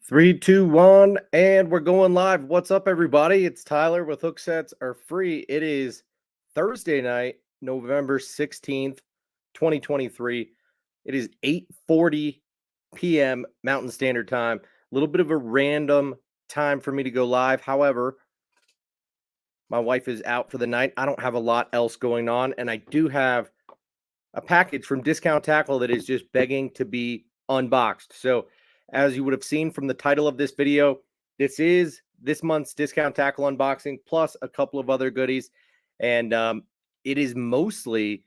Three, two, one, and we're going live. What's up, everybody? It's Tyler with Hook Sets Are Free. It is Thursday night, November 16th, 2023. It is 8:40 p.m. Mountain Standard Time. A little bit of a random time for me to go live. However, my wife is out for the night. I don't have a lot else going on, and I do have a package from Discount Tackle that is just begging to be unboxed. So, as you would have seen from the title of this video, this is this month's Discount Tackle unboxing plus a couple of other goodies. And it is mostly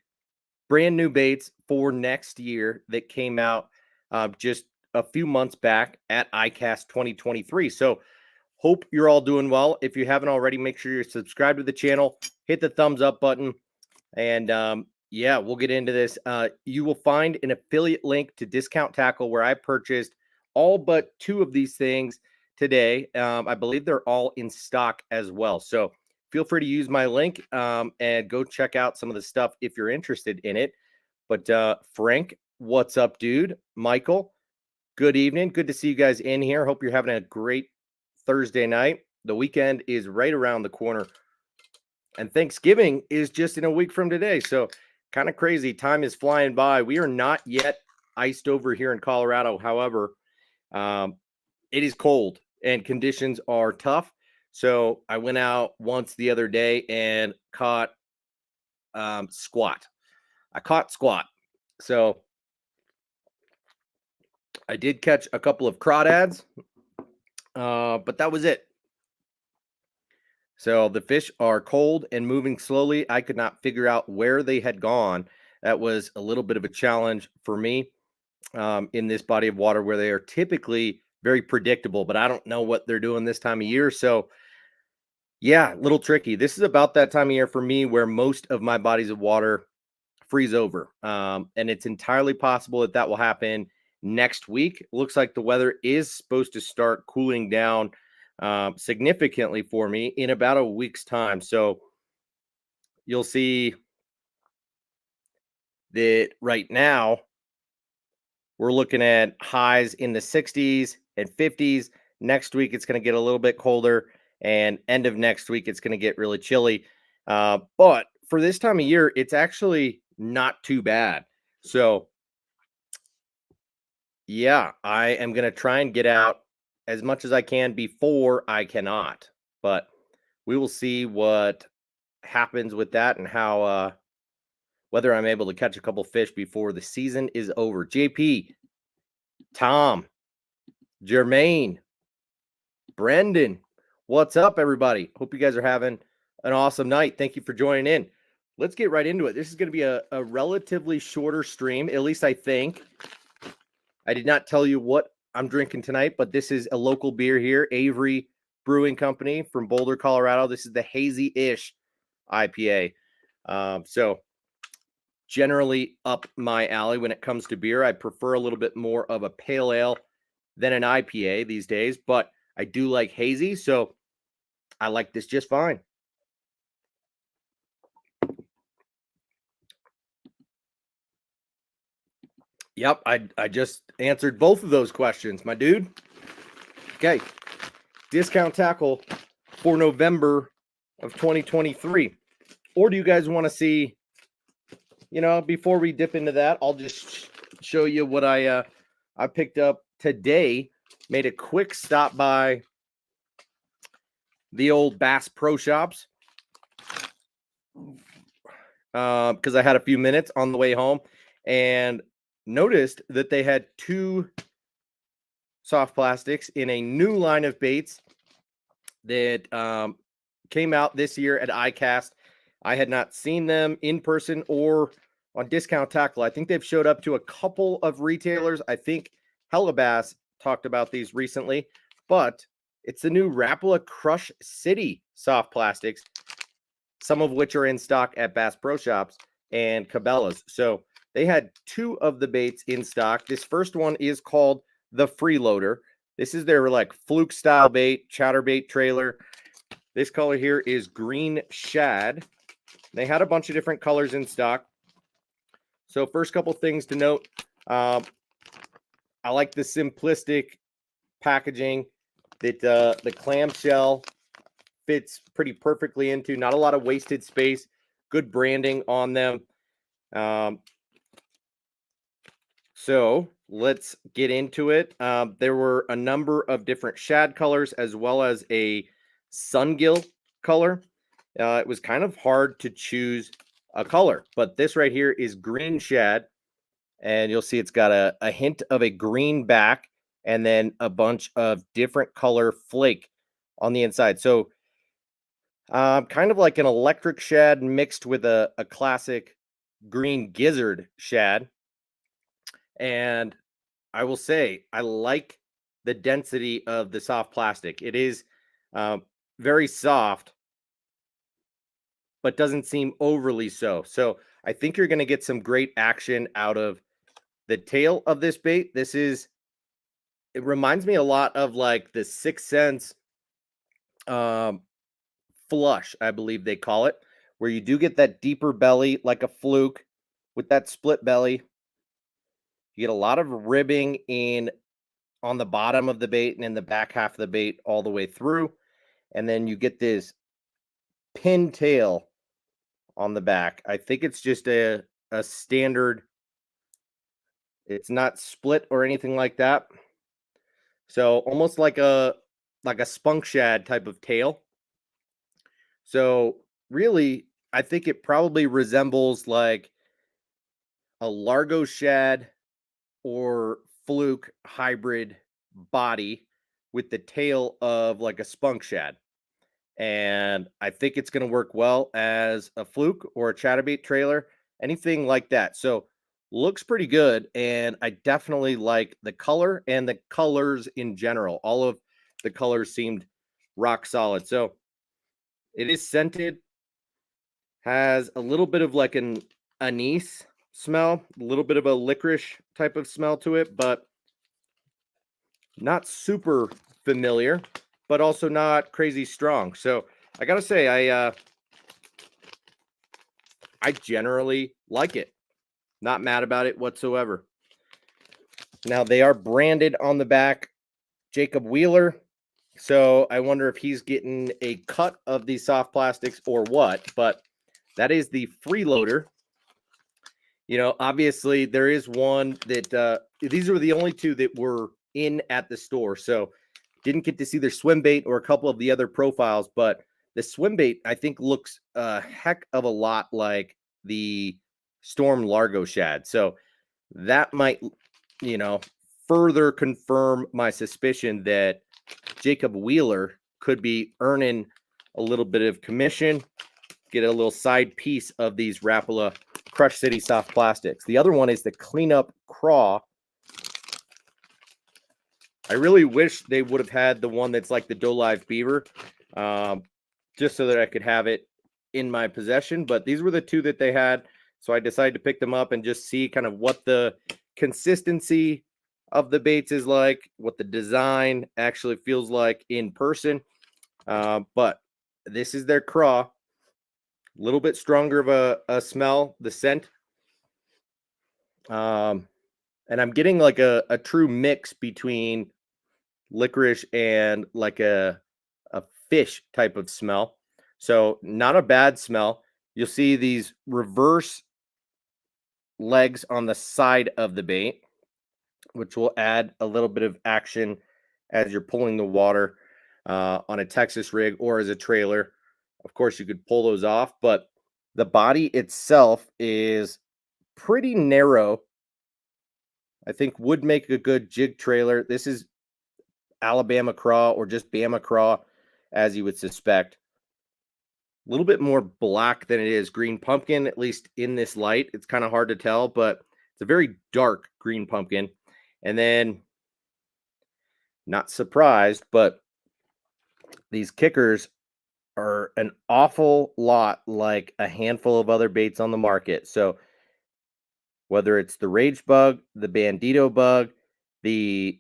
brand new baits for next year that came out just a few months back at ICAST 2023. So, hope you're all doing well. If you haven't already, make sure you're subscribed to the channel, hit the thumbs up button, and yeah, we'll get into this. You will find an affiliate link to Discount Tackle where I purchased all but two of these things today. I believe they're all in stock as well. So feel free to use my link and go check out some of the stuff if you're interested in it. But Frank, what's up, dude? Michael, good evening. Good to see you guys in here. Hope you're having a great Thursday night. The weekend is right around the corner, and Thanksgiving is just in a week from today. So kind of crazy. Time is flying by. We are not yet iced over here in Colorado. However, it is cold and conditions are tough. So I went out once the other day and caught squat. I caught squat. So I did catch a couple of crawdads, but that was it. So the fish are cold and moving slowly. I could not figure out where they had gone. That was a little bit of a challenge for me in this body of water where they are typically very predictable, but I don't know what they're doing this time of year. So yeah, a little tricky. This is about that time of year for me where most of my bodies of water freeze over. And it's entirely possible that that will happen next week. Looks like the weather is supposed to start cooling down significantly for me in about a week's time. So you'll see that right now we're looking at highs in the 60s and 50s. Next week, it's going to get a little bit colder, and end of next week, it's going to get really chilly. But for this time of year, it's actually not too bad. So yeah, I am going to try and get out as much as I can before I cannot. But we will see what happens with that and how whether I'm able to catch a couple fish before the season is over. JP, Tom, Jermaine, Brendan, what's up, everybody? Hope you guys are having an awesome night. Thank you for joining in. Let's get right into it. This is going to be a relatively shorter stream, at least I think. I did not tell you what I'm drinking tonight, but this is a local beer here, Avery Brewing Company from Boulder, Colorado. This is the Hazy-ish IPA. So generally up my alley when it comes to beer. I prefer a little bit more of a pale ale than an IPA these days, but I do like hazy, so I like this just fine. Yep, I just answered both of those questions, my dude. Okay, Discount Tackle for November of 2023. Or do you guys want to see, before we dip into that, I'll just show you what I picked up today. Made a quick stop by the old Bass Pro Shops because I had a few minutes on the way home and noticed that they had two soft plastics in a new line of baits that came out this year at ICAST. I had not seen them in person or on Discount Tackle. I think they've showed up to a couple of retailers. I think Hellabass talked about these recently, but it's the new Rapala Crush City soft plastics, some of which are in stock at Bass Pro Shops and Cabela's. So they had two of the baits in stock. This first one is called the Freeloader. This is their like fluke style bait, chatterbait trailer. This color here is green shad. They had a bunch of different colors in stock. So first couple things to note. I like the simplistic packaging that the clamshell fits pretty perfectly into. Not a lot of wasted space. Good branding on them. So let's get into it. There were a number of different shad colors as well as a sungill color. It was kind of hard to choose a color, but this right here is green shad. And you'll see it's got a hint of a green back and then a bunch of different color flake on the inside. So kind of like an electric shad mixed with a classic green gizzard shad. And I will say, I like the density of the soft plastic. It is very soft, but doesn't seem overly so. So I think you're going to get some great action out of the tail of this bait. It reminds me a lot of like the 6th Sense flush, I believe they call it, where you do get that deeper belly like a fluke with that split belly. You get a lot of ribbing on the bottom of the bait and in the back half of the bait all the way through. And then you get this pin tail on the back. I think it's just a standard. It's not split or anything like that. So almost like a spunk shad type of tail. So really, I think it probably resembles like a Largo shad or fluke hybrid body with the tail of like a spunk shad. And I think it's going to work well as a fluke or a chatterbait trailer, anything like that. So looks pretty good. And I definitely like the color and the colors in general. All of the colors seemed rock solid. So it is scented, has a little bit of like an anise smell, a little bit of a licorice type of smell to it, but not super familiar, but also not crazy strong. So I gotta say, I generally like it. Not mad about it whatsoever. Now they are branded on the back, Jacob Wheeler. So I wonder if he's getting a cut of these soft plastics or what, but that is the freeloader. You know, obviously there is one that these were the only two that were in at the store. So didn't get to see their swim bait or a couple of the other profiles, but the swim bait I think looks a heck of a lot like the Storm Largo shad. So that might, further confirm my suspicion that Jacob Wheeler could be earning a little bit of commission, get a little side piece of these Rapala Crush City soft plastics. The other one is the Cleanup Craw. I really wish they would have had the one that's like the Dolive Beaver, just so that I could have it in my possession. But these were the two that they had. So I decided to pick them up and just see kind of what the consistency of the baits is like, what the design actually feels like in person. But this is their craw. A little bit stronger of a smell, the scent. And I'm getting like a true mix between licorice and like a fish type of smell. So not a bad smell. You'll see these reverse legs on the side of the bait, which will add a little bit of action as you're pulling the water on a Texas rig or as a trailer. Of course, you could pull those off, but the body itself is pretty narrow. I think would make a good jig trailer. This is Alabama craw or just Bama craw, as you would suspect. A little bit more black than it is green pumpkin, at least in this light. It's kind of hard to tell, but it's a very dark green pumpkin. And then, not surprised, but these kickers are an awful lot like a handful of other baits on the market. So whether it's the Rage Bug, the Bandito Bug, the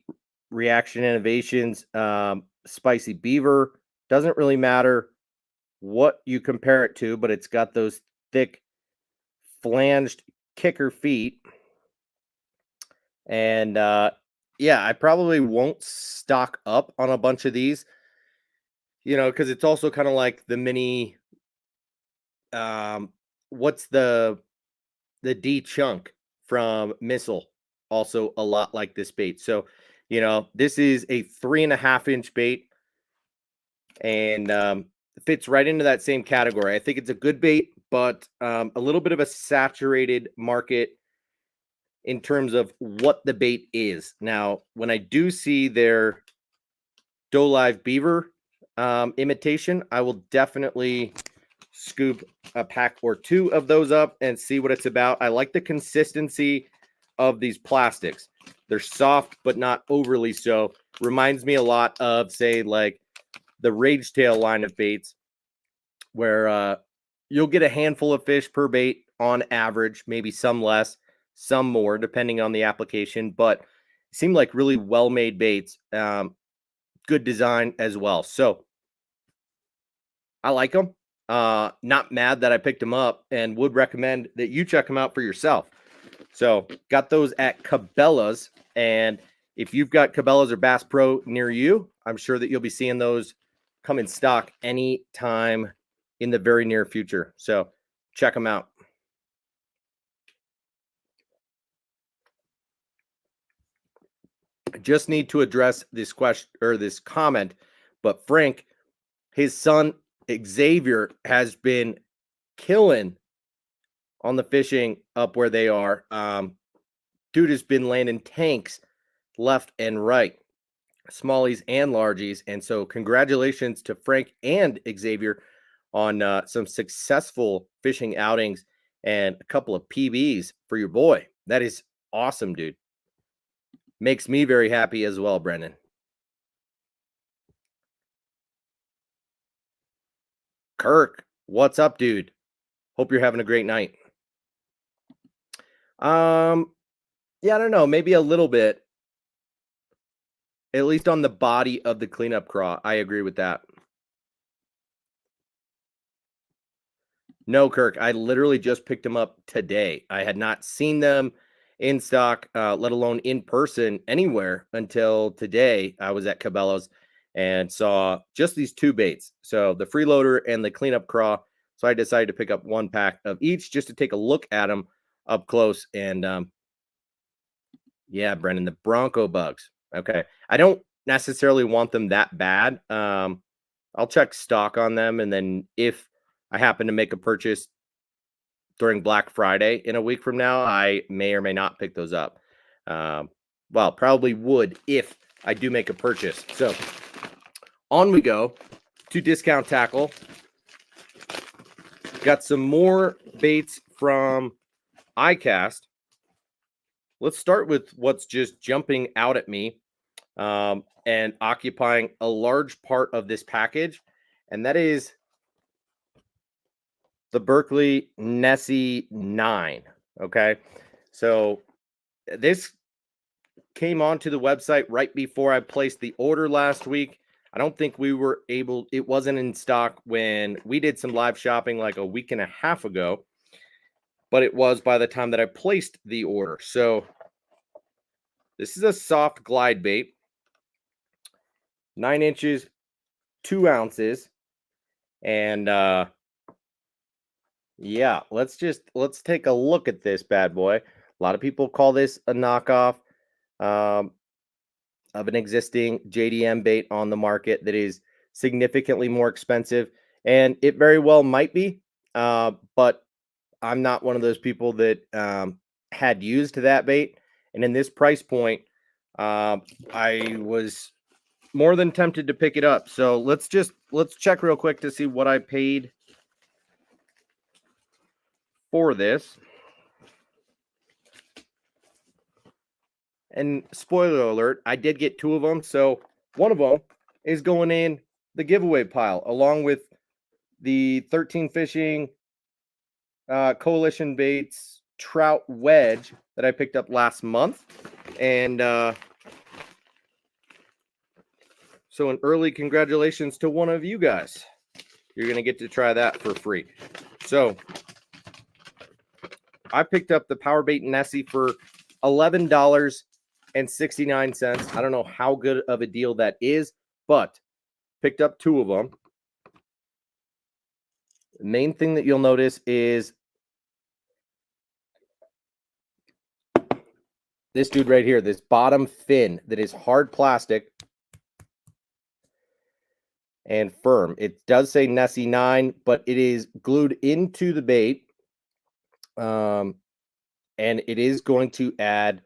Reaction Innovations Spicy Beaver, doesn't really matter what you compare it to, but it's got those thick flanged kicker feet. And yeah, I probably won't stock up on a bunch of these, because it's also kind of like the mini, um, what's the D chunk from Missile, also a lot like this bait. So, this is a 3.5-inch bait and fits right into that same category. I think it's a good bait, but a little bit of a saturated market in terms of what the bait is. Now, when I do see their Doe Live Beaver imitation, I will definitely scoop a pack or two of those up and see what it's about. I like the consistency of these plastics. They're soft, but not overly so. Reminds me a lot of, say, like the Rage Tail line of baits, where you'll get a handful of fish per bait on average, maybe some less, some more, depending on the application, but seem like really well-made baits. Good design as well. So I like them. Not mad that I picked them up and would recommend that you check them out for yourself. So got those at Cabela's, and if you've got Cabela's or Bass Pro near you, I'm sure that you'll be seeing those come in stock anytime in the very near future. So check them out. I just need to address this question or this comment, but Frank, his son Xavier has been killing on the fishing up where they are. Dude has been landing tanks left and right, smallies and largies. And so congratulations to Frank and Xavier on some successful fishing outings and a couple of PBs for your boy. That is awesome, dude. Makes me very happy as well, Brendan. Kirk, what's up, dude? Hope you're having a great night. Yeah, I don't know, maybe a little bit. At least on the body of the cleanup craw. I agree with that. No, Kirk, I literally just picked them up today. I had not seen them in stock, let alone in person anywhere until today. I was at Cabela's and saw just these two baits. So the freeloader and the cleanup craw. So I decided to pick up one pack of each just to take a look at them up close. And yeah, Brendan, the Bronco bugs. Okay. I don't necessarily want them that bad. I'll check stock on them. And then if I happen to make a purchase during Black Friday in a week from now, I may or may not pick those up. Well, probably would if I do make a purchase. So on we go to Discount Tackle. Got some more baits from iCast. Let's start with what's just jumping out at me and occupying a large part of this package, and that is the Berkley Nessie 9. Okay, so this came onto the website right before I placed the order last week. I don't think we were able, it wasn't in stock when we did some live shopping like a week and a half ago, but it was by the time that I placed the order. So this is a soft glide bait, 9 inches, 2 ounces. And yeah, let's take a look at this bad boy. A lot of people call this a knockoff of an existing JDM bait on the market that is significantly more expensive, and it very well might be, but I'm not one of those people that had used that bait, and in this price point, I was more than tempted to pick it up. So let's check real quick to see what I paid for this. And spoiler alert, I did get 2 of them. So one of them is going in the giveaway pile along with the 13 Fishing Coalition Baits Trout Wedge that I picked up last month. And so an early congratulations to one of you guys. You're going to get to try that for free. So I picked up the Power Bait Nessie for $11 $2.69. I don't know how good of a deal that is, but picked up 2 of them. The main thing that you'll notice is this dude right here, this bottom fin that is hard plastic and firm. It does say Nessie 9, but it is glued into the bait. And it is going to add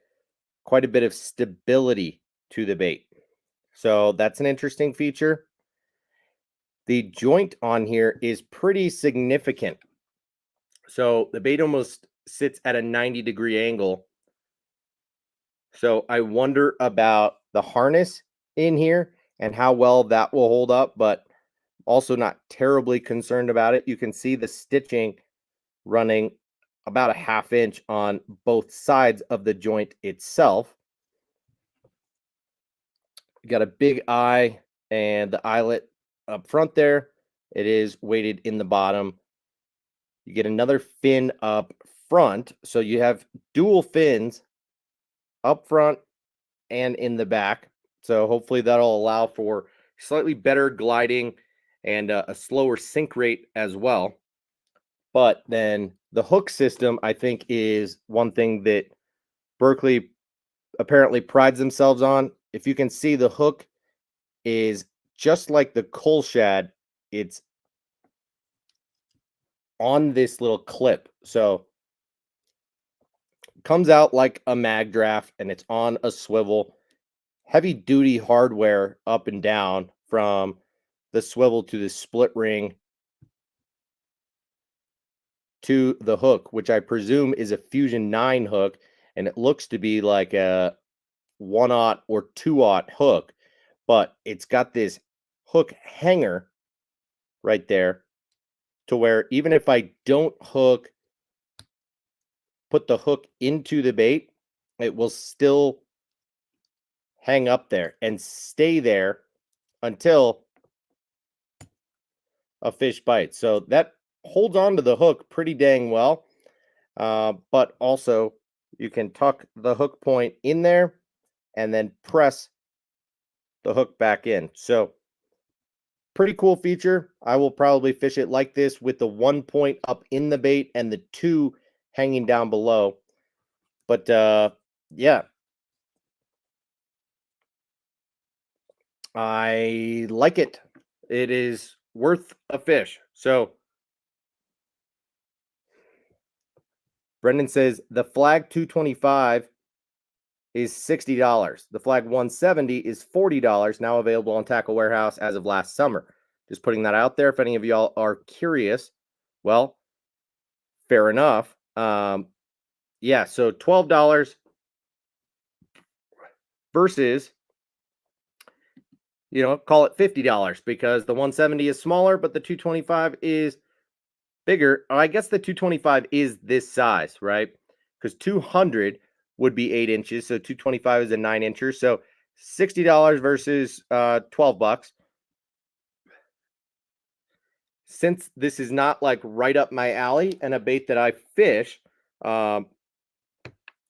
quite a bit of stability to the bait. So that's an interesting feature. The joint on here is pretty significant. So the bait almost sits at a 90-degree angle. So I wonder about the harness in here and how well that will hold up, but also not terribly concerned about it. You can see the stitching running about a 1/2 inch on both sides of the joint itself. You got a big eye and the eyelet up front there. It is weighted in the bottom. You get another fin up front. So you have dual fins up front and in the back. So hopefully that'll allow for slightly better gliding and a slower sink rate as well. But then the hook system, I think, is one thing that Berkley apparently prides themselves on. If you can see, the hook is just like the Cole Shad. It's on this little clip. So it comes out like a mag draft and it's on a swivel. Heavy duty hardware up and down from the swivel to the split ring to the hook, which I presume is a Fusion 9 hook, and it looks to be like a 1/0 or 2/0 hook, but it's got this hook hanger right there to where even if I don't put the hook into the bait, it will still hang up there and stay there until a fish bites. So that holds on to the hook pretty dang well. But also you can tuck the hook point in there and then press the hook back in. So pretty cool feature. I will probably fish it like this with the 1 point up in the bait and the 2 hanging down below. But yeah, I like it. It is worth a fish. So Brendan says the Flag 225 is $60. The Flag 170 is $40, now available on Tackle Warehouse as of last summer. Just putting that out there. If any of y'all are curious, well, fair enough. Yeah, so $12 versus, call it $50 because the 170 is smaller, but the 225 is bigger. I guess the 225 is this size, right? Because 200 would be 8 inches, so 225 is a 9-incher. So $60 versus $12. Since this is not like right up my alley and a bait that I fish, I'm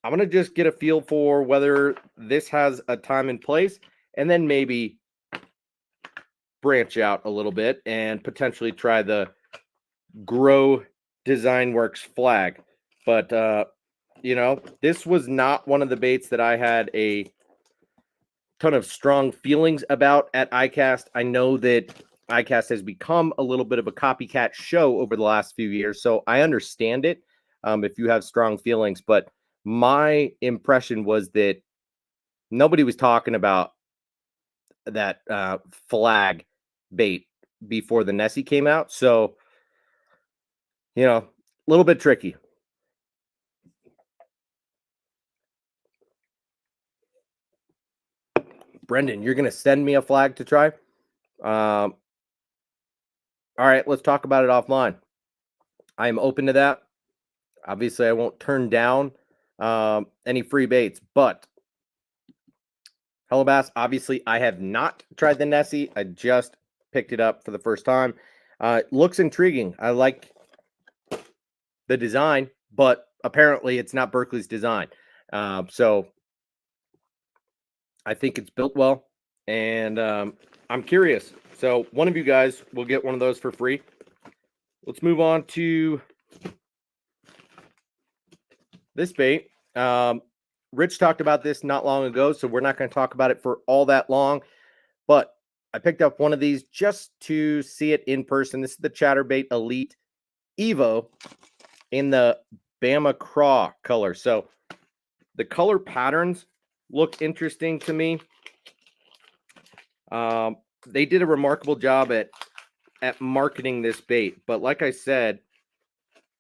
going to just get a feel for whether this has a time and place, and then maybe branch out a little bit and potentially try the Grow Design Works flag. But, this was not one of the baits that I had a ton of strong feelings about at ICAST. I know that ICAST has become a little bit of a copycat show over the last few years, so I understand it if you have strong feelings. But my impression was that nobody was talking about that flag bait before the Nessie came out. So, a little bit tricky. Brendan, you're going to send me a flag to try? All right, let's talk about it offline. I am open to that. Obviously, I won't turn down any free baits, but Hello Bass, obviously, I have not tried the Nessie. I just picked it up for the first time. It looks intriguing. I like the design, but apparently it's not Berkley's design. So I think it's built well, and I'm curious. So one of you guys will get one of those for free. Let's move on to this bait. Rich talked about this not long ago, so we're not going to talk about it for all that long. But I picked up one of these just to see it in person. This is the Chatterbait Elite Evo in the Bama Craw color. So the color patterns look interesting to me. They did a remarkable job at marketing this bait, but like I said,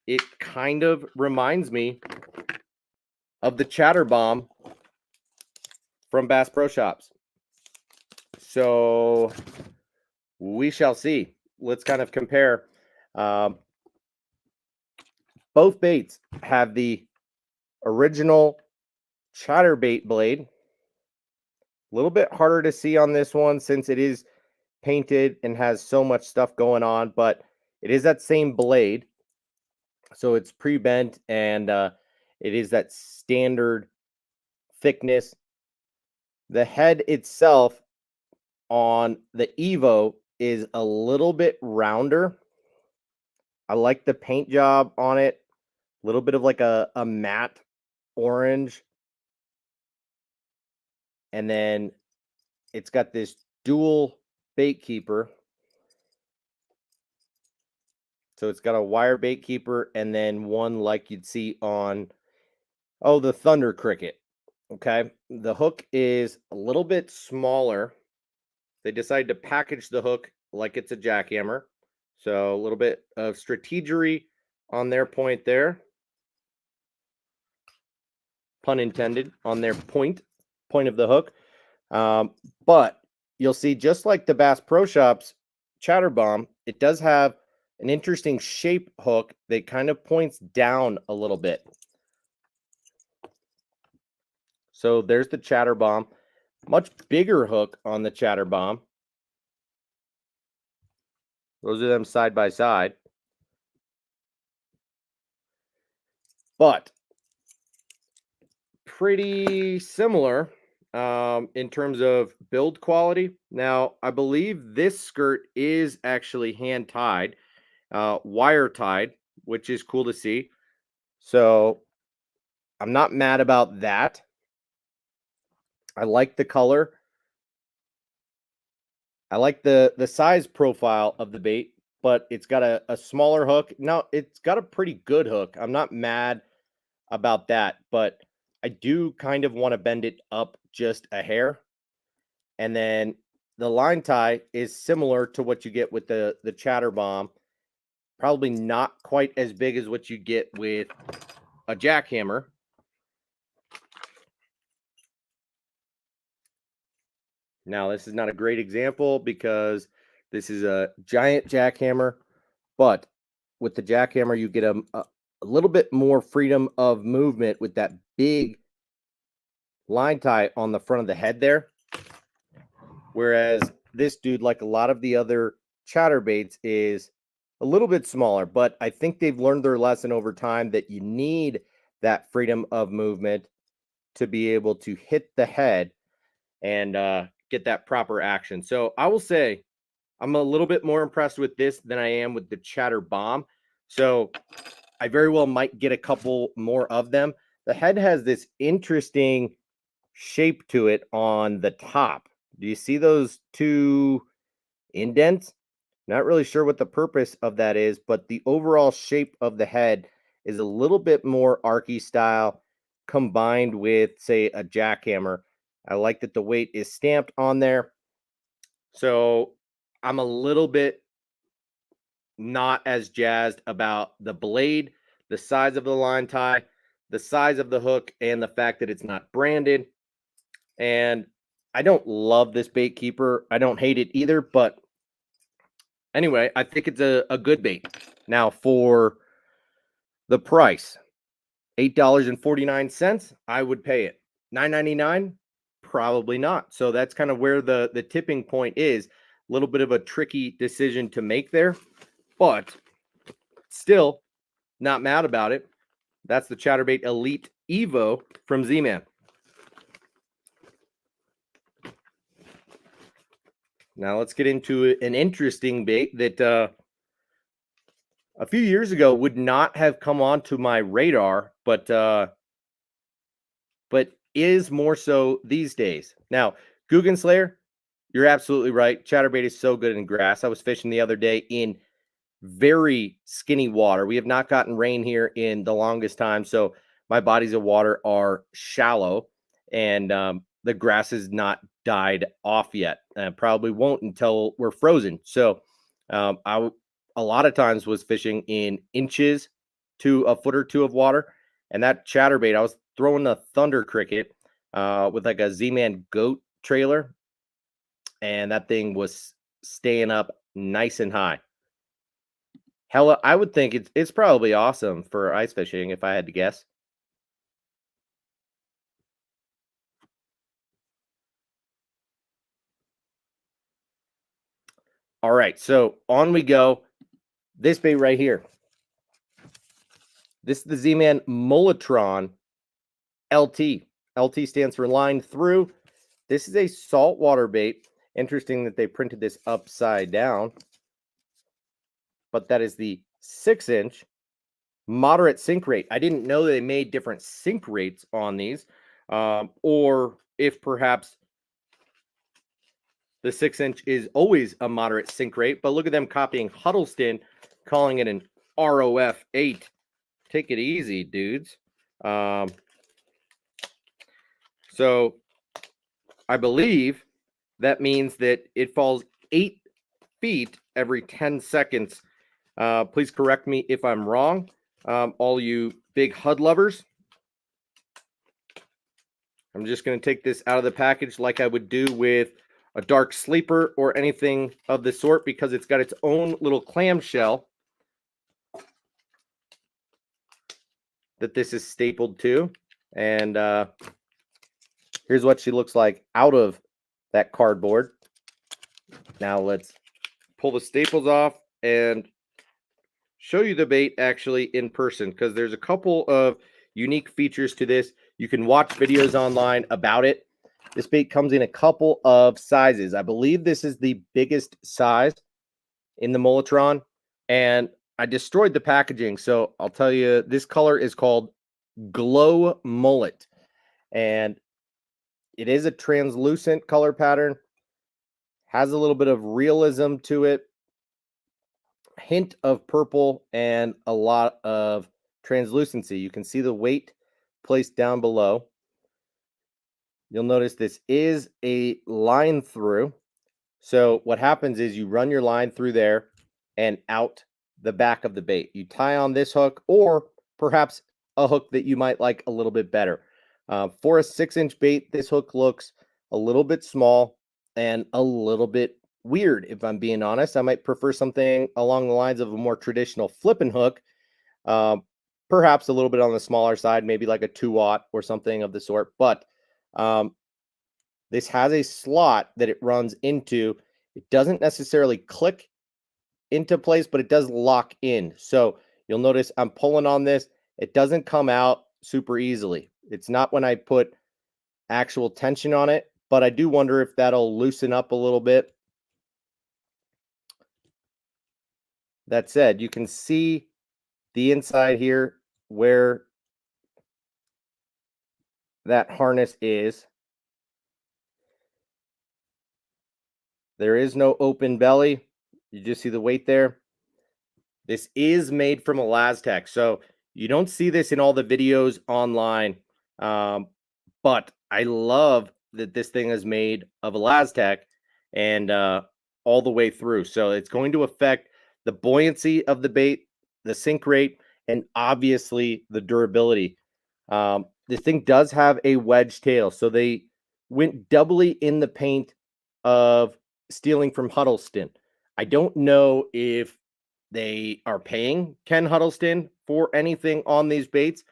it kind of reminds me of the Chatter Bomb from Bass Pro Shops. So we shall see. Let's kind of compare. Both baits have the original Chatterbait blade. A little bit harder to see on this one since it is painted and has so much stuff going on, but it is that same blade. So it's pre-bent and it is that standard thickness. The head itself on the Evo is a little bit rounder. I like the paint job on it. A little bit of like a matte orange. And then it's got this dual bait keeper. So it's got a wire bait keeper and then one like you'd see on, the Thunder Cricket. Okay. The hook is a little bit smaller. They decided to package the hook like it's a jackhammer. So a little bit of strategery on their point there. Pun intended, on their point of the hook. But you'll see, just like the Bass Pro Shops Chatter Bomb, it does have an interesting shape hook that kind of points down a little bit. So there's the Chatter Bomb. Much bigger hook on the Chatter Bomb. Those are them side by side. But pretty similar in terms of build quality. Now, I believe this skirt is actually hand tied, wire tied, which is cool to see. So I'm not mad about that. I like the color. I like the size profile of the bait, but it's got a smaller hook. Now, it's got a pretty good hook. I'm not mad about that, but I do kind of want to bend it up just a hair. And then the line tie is similar to what you get with the Chatter Bomb. Probably not quite as big as what you get with a jackhammer. Now, this is not a great example because this is a giant jackhammer, but with the jackhammer, you get a little bit more freedom of movement with that big line tie on the front of the head there. Whereas this dude, like a lot of the other chatterbaits, is a little bit smaller, but I think they've learned their lesson over time that you need that freedom of movement to be able to hit the head and get that proper action. So I will say I'm a little bit more impressed with this than I am with the Chatter Bomb. So I very well might get a couple more of them. The head has this interesting shape to it on the top. Do you see those two indents? Not really sure what the purpose of that is, but the overall shape of the head is a little bit more archy style combined with, say, a jackhammer. I like that the weight is stamped on there. So I'm a little bit not as jazzed about the blade, the size of the line tie, the size of the hook, and the fact that it's not branded. And I don't love this bait keeper. I don't hate it either, but anyway, I think it's a good bait. Now, for the price, $8.49, I would pay it. $9.99, probably not. So that's kind of where the tipping point is. A little bit of a tricky decision to make there, but still not mad about it. That's the Chatterbait Elite Evo from Z-Man. Now let's get into an interesting bait that a few years ago would not have come onto my radar, but is more so these days. Now, Guggen Slayer, you're absolutely right. Chatterbait is so good in grass. I was fishing the other day in very skinny water. We have not gotten rain here in the longest time, so my bodies of water are shallow, and the grass has not died off yet. Probably won't until we're frozen. So a lot of times was fishing in inches to a foot or two of water, and that chatterbait, I was throwing a thunder cricket with like a Z-Man goat trailer, and that thing was staying up nice and high. Hell, I would think it's probably awesome for ice fishing if I had to guess. All right, so on we go. This bait right here. This is the Z-Man Mulletron LT. LT stands for line through. This is a saltwater bait. Interesting that they printed this upside down. But that is the 6-inch moderate sink rate. I didn't know they made different sink rates on these, or if perhaps the 6-inch is always a moderate sink rate. But look at them copying Huddleston, calling it an ROF 8. Take it easy, dudes. So I believe that means that it falls 8 feet every 10 seconds. Please correct me if I'm wrong, all you big HUD lovers. I'm just going to take this out of the package like I would do with a dark sleeper or anything of the sort, because it's got its own little clamshell that this is stapled to. And here's what she looks like out of that cardboard. Now let's pull the staples off and show you the bait actually in person, because there's a couple of unique features to this. You can watch videos online about it. This bait comes in a couple of sizes. I believe this is the biggest size in the Mulletron, and I destroyed the packaging. So I'll tell you, this color is called Glow Mullet, and it is a translucent color pattern, has a little bit of realism to it, hint of purple, and a lot of translucency. You can see the weight placed down below. You'll notice this is a line through. So what happens is you run your line through there and out the back of the bait. You tie on this hook, or perhaps a hook that you might like a little bit better. For a 6-inch bait, this hook looks a little bit small and a little bit weird, if I'm being honest. I might prefer something along the lines of a more traditional flipping hook, perhaps a little bit on the smaller side, maybe like a 2-aught or something of the sort. But this has a slot that it runs into. It doesn't necessarily click into place, but it does lock in. So you'll notice I'm pulling on this. It doesn't come out super easily. It's not when I put actual tension on it, but I do wonder if that'll loosen up a little bit. That said, you can see the inside here where that harness is. There is no open belly. You just see the weight there. This is made from Elastec, so you don't see this in all the videos online. But I love that this thing is made of Elastec and all the way through. So it's going to affect the buoyancy of the bait, the sink rate, and obviously the durability. This thing does have a wedge tail, so they went doubly in the paint of stealing from Huddleston. I don't know if they are paying Ken Huddleston for anything on these baits,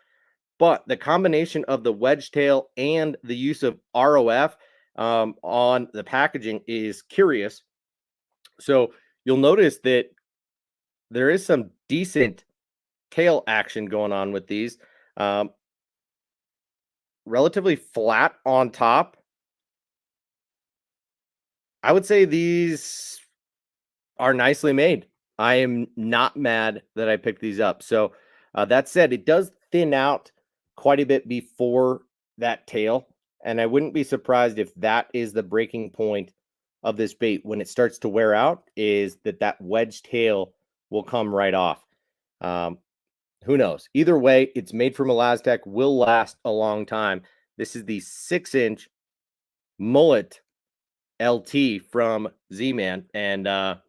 but the combination of the wedge tail and the use of ROF on the packaging is curious. So you'll notice that there is some decent tail action going on with these. Relatively flat on top. I would say these are nicely made. I am not mad that I picked these up. So that said, it does thin out quite a bit before that tail. And I wouldn't be surprised if that is the breaking point of this bait when it starts to wear out, is that wedge tail will come right off. Um, who knows? Either way, it's made from Elastec, will last a long time. This is the 6-inch mullet LT from Z-Man, and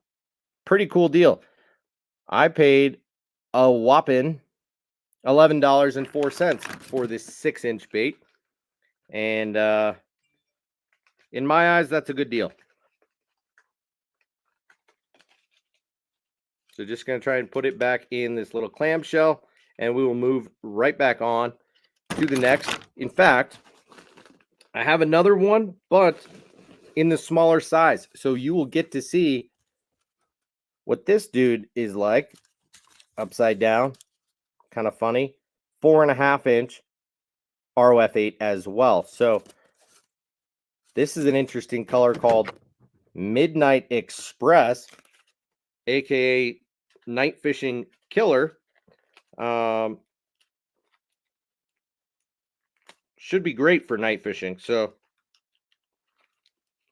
pretty cool deal. I paid a whopping $11.04 for this 6-inch bait, and in my eyes, that's a good deal. So just going to try and put it back in this little clamshell, and we will move right back on to the next. In fact, I have another one, but in the smaller size. So you will get to see what this dude is like upside down. Kind of funny. 4.5-inch ROF8 as well. So this is an interesting color called Midnight Express, aka Night Fishing Killer. Should be great for night fishing. So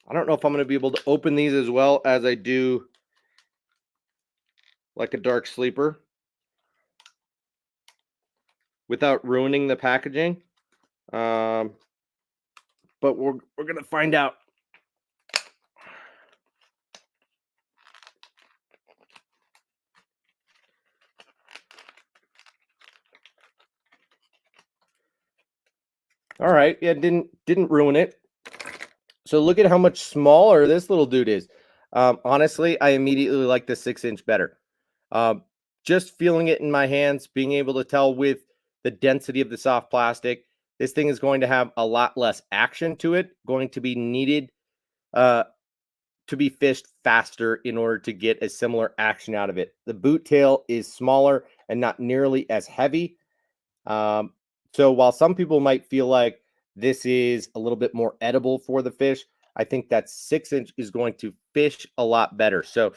I don't know if I'm going to be able to open these as well as I do like a dark sleeper without ruining the packaging. But we're going to find out. All right, yeah, didn't ruin it. So look at how much smaller this little dude is. Honestly, I immediately like the 6-inch better. Just feeling it in my hands, being able to tell with the density of the soft plastic, this thing is going to have a lot less action to it, going to be needed to be fished faster in order to get a similar action out of it. The boot tail is smaller and not nearly as heavy. So while some people might feel like this is a little bit more edible for the fish, I think that 6-inch is going to fish a lot better. So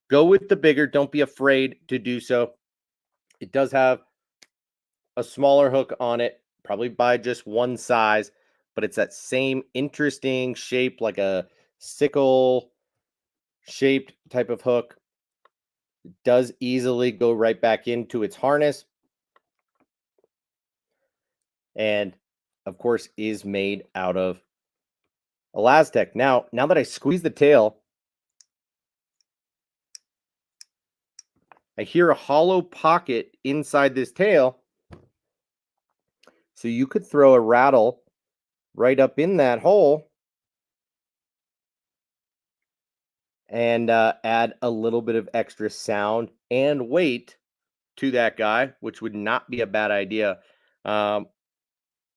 go with the bigger. Don't be afraid to do so. It does have a smaller hook on it, probably by just one size, but it's that same interesting shape, like a sickle shaped type of hook. It does easily go right back into its harness. And of course is made out of Elastec. Now that I squeeze the tail, I hear a hollow pocket inside this tail. So you could throw a rattle right up in that hole and add a little bit of extra sound and weight to that guy, which would not be a bad idea.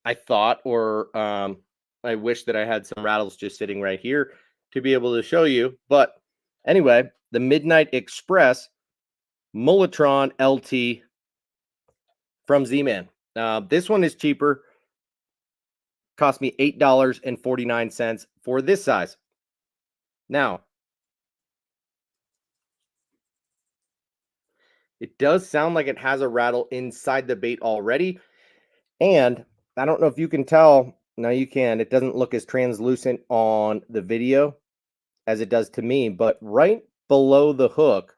I thought, or I wish that I had some rattles just sitting right here to be able to show you. But anyway, the Midnight Express Mulletron LT from Z-Man. This one is cheaper. Cost me $8.49 for this size. Now, it does sound like it has a rattle inside the bait already. And I don't know if you can tell. No, you can. It doesn't look as translucent on the video as it does to me. But right below the hook,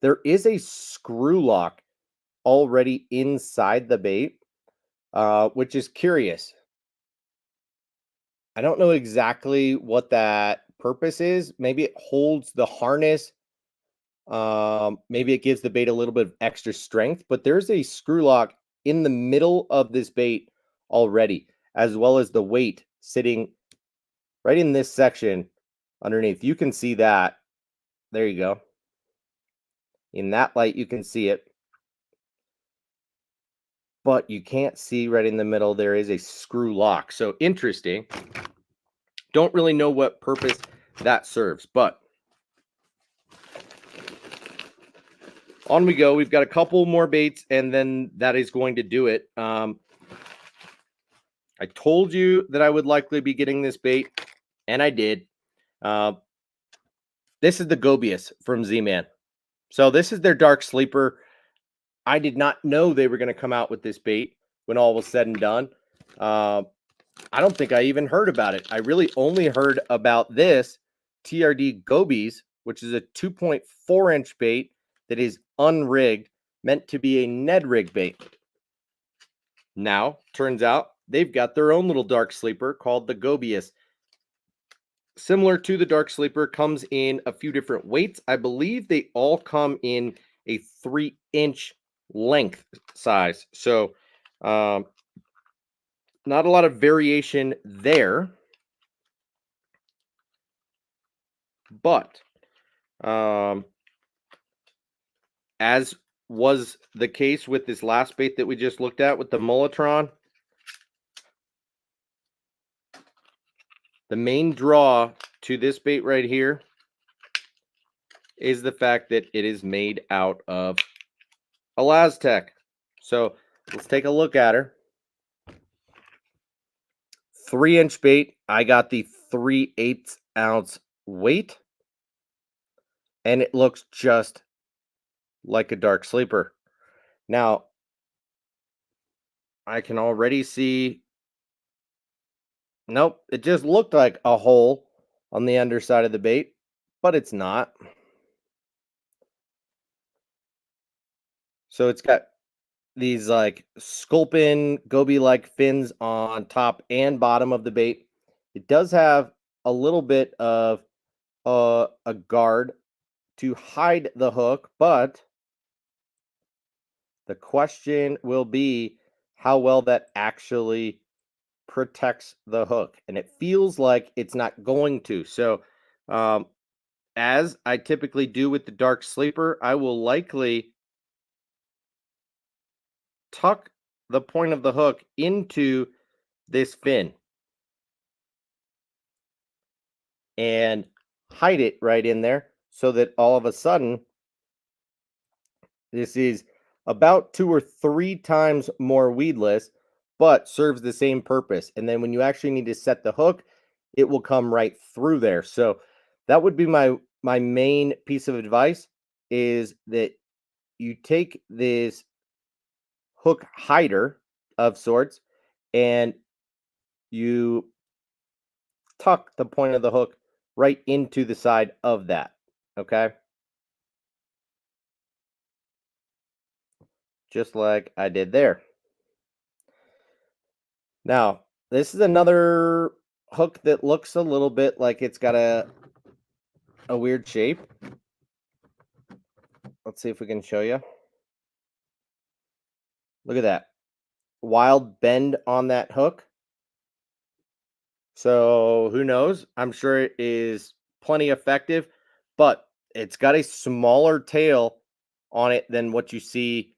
there is a screw lock already inside the bait, which is curious. I don't know exactly what that purpose is. Maybe it holds the harness. Maybe it gives the bait a little bit of extra strength, but there's a screw lock in the middle of this bait already, as well as the weight sitting right in this section underneath. You can see that. There you go. In that light, you can see it. But you can't see right in the middle. There is a screw lock. So interesting. Don't really know what purpose that serves, but on we go. We've got a couple more baits, and then that is going to do it. I told you that I would likely be getting this bait, and I did. Uh, this is the Gobius from Z-Man. So this is their dark sleeper. I did not know they were going to come out with this bait when all was said and done. I don't think I even heard about it. I really only heard about this TRD Gobies, which is a 2.4-inch bait that is unrigged, meant to be a Ned rig bait. Now, turns out they've got their own little dark sleeper called the Gobius. Similar to the dark sleeper, comes in a few different weights. I believe they all come in a 3-inch length size. So, not a lot of variation there. But as was the case with this last bait that we just looked at with the Mulletron, the main draw to this bait right here is the fact that it is made out of Elastec. So let's take a look at her. 3-inch bait. I got the 3/8 ounce weight, and it looks just like a dark sleeper. Now, I can already see. Nope, it just looked like a hole on the underside of the bait, but it's not. So it's got these like sculpin goby like fins on top and bottom of the bait. It does have a little bit of a guard to hide the hook, but the question will be how well that actually protects the hook, and it feels like it's not going to. So as I typically do with the dark sleeper, I will likely tuck the point of the hook into this fin and hide it right in there so that all of a sudden this is about 2 or 3 times more weedless, but serves the same purpose. And then when you actually need to set the hook, it will come right through there. So that would be my main piece of advice, is that you take this hook hider of sorts and you tuck the point of the hook right into the side of that. Okay. Just like I did there. Now, this is another hook that looks a little bit like it's got a weird shape. Let's see if we can show you. Look at that. Wild bend on that hook. So who knows? I'm sure it is plenty effective, but it's got a smaller tail on it than what you see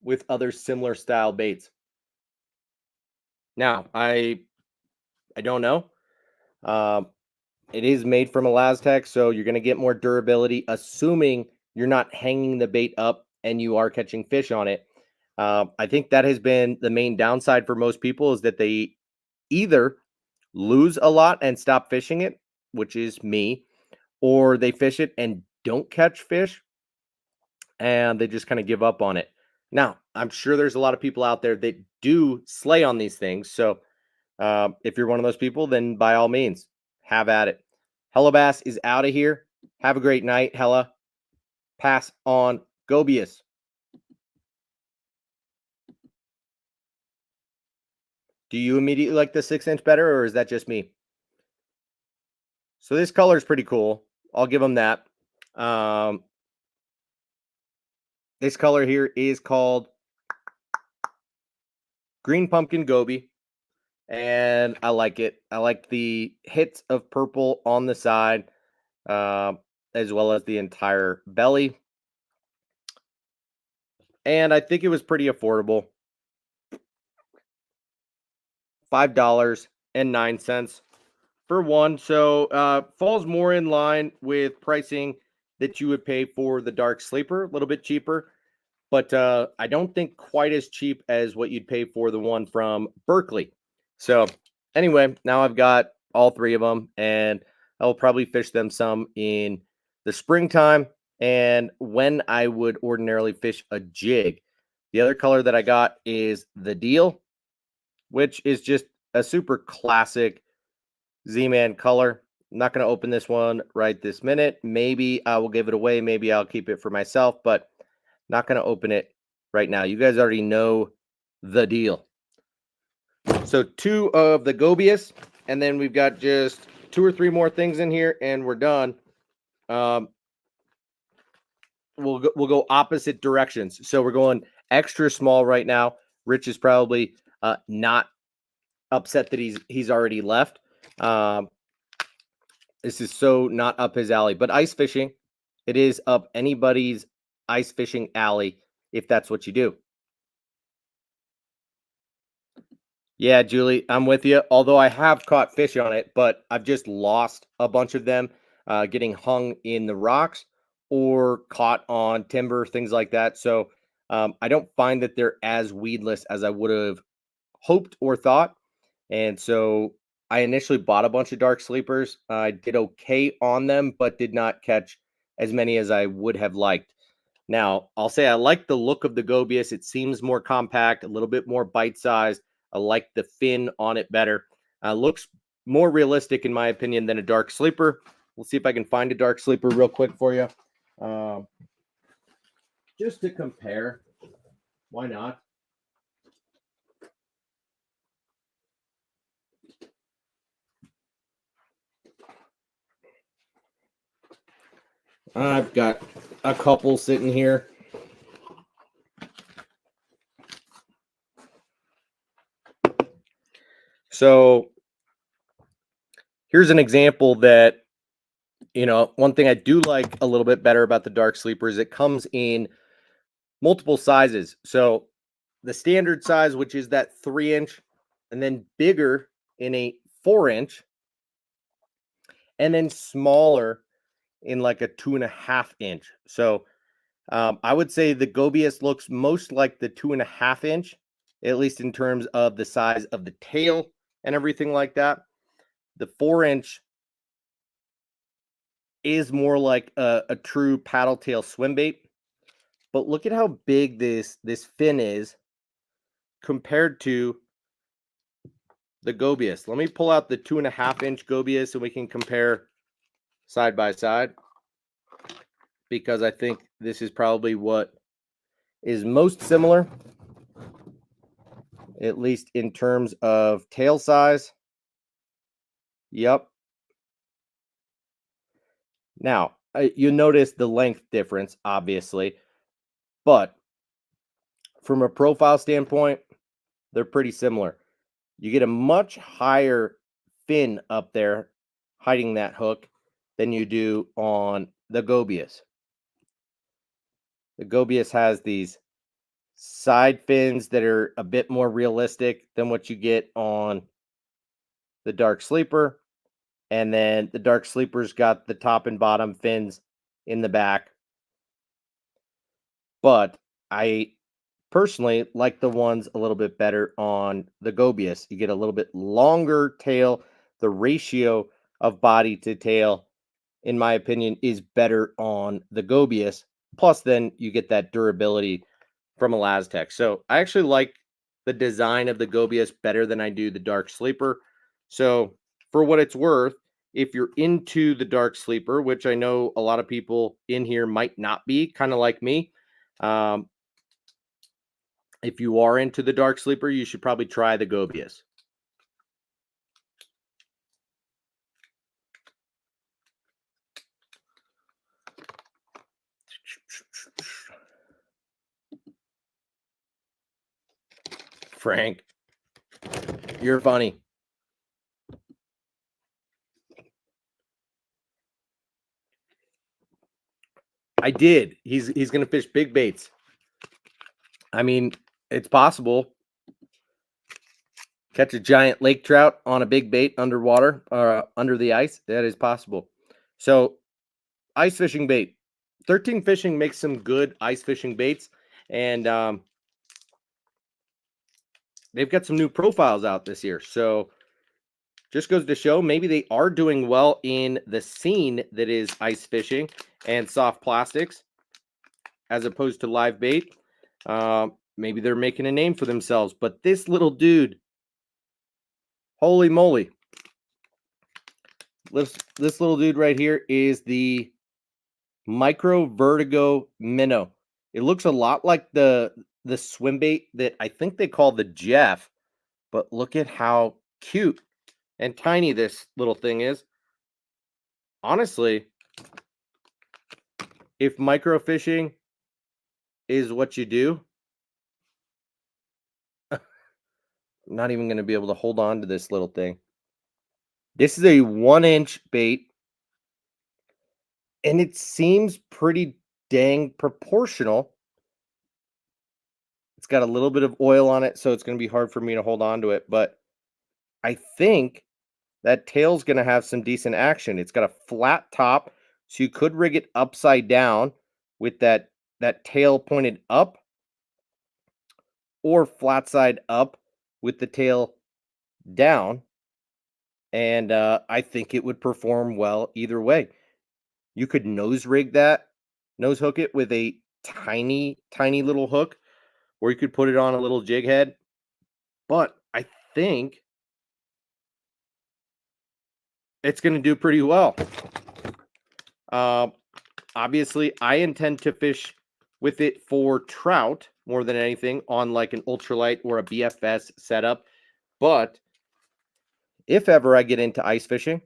with other similar style baits. Now, I don't know. It is made from Elastec, so you're going to get more durability, assuming you're not hanging the bait up and you are catching fish on it. I think that has been the main downside for most people, is that they either lose a lot and stop fishing it, which is me, or they fish it and don't catch fish and they just kind of give up on it. Now, I'm sure there's a lot of people out there that do slay on these things. So if you're one of those people, then by all means, have at it. Hellabass is out of here. Have a great night, Hella. Pass on Gobius. Do you immediately like the 6-inch better, or is that just me? So this color is pretty cool. I'll give them that. This color here is called Green Pumpkin Goby, and I like it. I like the hits of purple on the side, as well as the entire belly. And I think it was pretty affordable. $5.09 for one. So falls more in line with pricing that you would pay for the dark sleeper, a little bit cheaper, but I don't think quite as cheap as what you'd pay for the one from Berkley. So anyway, now I've got all 3 of them, and I'll probably fish them some in the springtime and when I would ordinarily fish a jig. The other color that I got is the Deal, which is just a super classic Z-Man color. I'm not going to open this one right this minute. Maybe I will give it away. Maybe I'll keep it for myself, but not going to open it right now. You guys already know the Deal. So 2 of the Gobius, and then we've got just 2 or 3 more things in here, and we're done. We'll go opposite directions. So we're going extra small right now. Rich is probably not upset that he's already left. This is so not up his alley. But ice fishing, it is up anybody's ice fishing alley if that's what you do. Yeah, Julie, I'm with you. Although I have caught fish on it, but I've just lost a bunch of them getting hung in the rocks or caught on timber, things like that. So I don't find that they're as weedless as I would have hoped or thought. And so I initially bought a bunch of dark sleepers. I did okay on them, but did not catch as many as I would have liked. Now, I'll say I like the look of the Gobius. It seems more compact, a little bit more bite-sized. I like the fin on it better. Looks more realistic, in my opinion, than a dark sleeper. We'll see if I can find a dark sleeper real quick for you. Just to compare. Why not? I've got a couple sitting here. So here's an example that, one thing I do like a little bit better about the dark sleeper is it comes in multiple sizes. So the standard size, which is that 3-inch, and then bigger in a 4-inch, and then smaller in like a 2.5-inch. So I would say the Gobius looks most like the 2.5-inch, at least in terms of the size of the tail and everything like that. The 4-inch is more like a true paddle tail swim bait. But look at how big this fin is compared to the Gobius. Let me pull out the 2.5-inch Gobius and we can compare side by side, because I think this is probably what is most similar, at least in terms of tail size. Yep. Now, you notice the length difference, obviously, but from a profile standpoint, they're pretty similar. You get a much higher fin up there hiding that hook than you do on the Gobius. The Gobius has these side fins that are a bit more realistic than what you get on the Dark Sleeper. And then the Dark Sleeper's got the top and bottom fins in the back. But I personally like the ones a little bit better on the Gobius. You get a little bit longer tail. The ratio of body to tail, in my opinion, is better on the Gobius. Plus, then you get that durability from ElaZtech. So I actually like the design of the Gobius better than I do the Dark Sleeper. So for what it's worth, if you're into the Dark Sleeper, which I know a lot of people in here might not be, kind of like me, if you are into the Dark Sleeper, you should probably try the Gobius. Frank, you're funny. I did. He's going to fish big baits. I mean, it's possible. Catch a giant lake trout on a big bait underwater or under the ice. That is possible. So, ice fishing bait. 13 Fishing makes some good ice fishing baits, and they've got some new profiles out this year. So, just goes to show maybe they are doing well in the scene that is ice fishing and soft plastics as opposed to live bait. Maybe they're making a name for themselves. But this little dude, holy moly. This little dude right here is the Micro Vertigo Minnow. It looks a lot like the swim bait that I think they call the Jeff, but look at how cute and tiny this little thing is. Honestly, if microfishing is what you do, I'm not even going to be able to hold on to this little thing. This is a 1-inch bait, and it seems pretty dang proportional. It's got a little bit of oil on it, so it's going to be hard for me to hold on to it, but I think that tail's going to have some decent action. It's got a flat top, so you could rig it upside down with that tail pointed up, or flat side up with the tail down. And I think it would perform well either way. You could nose hook it with a tiny, tiny little hook, or you could put it on a little jig head. But I think it's going to do pretty well. Obviously, I intend to fish with it for trout more than anything on like an ultralight or a BFS setup. But if ever I get into ice fishing,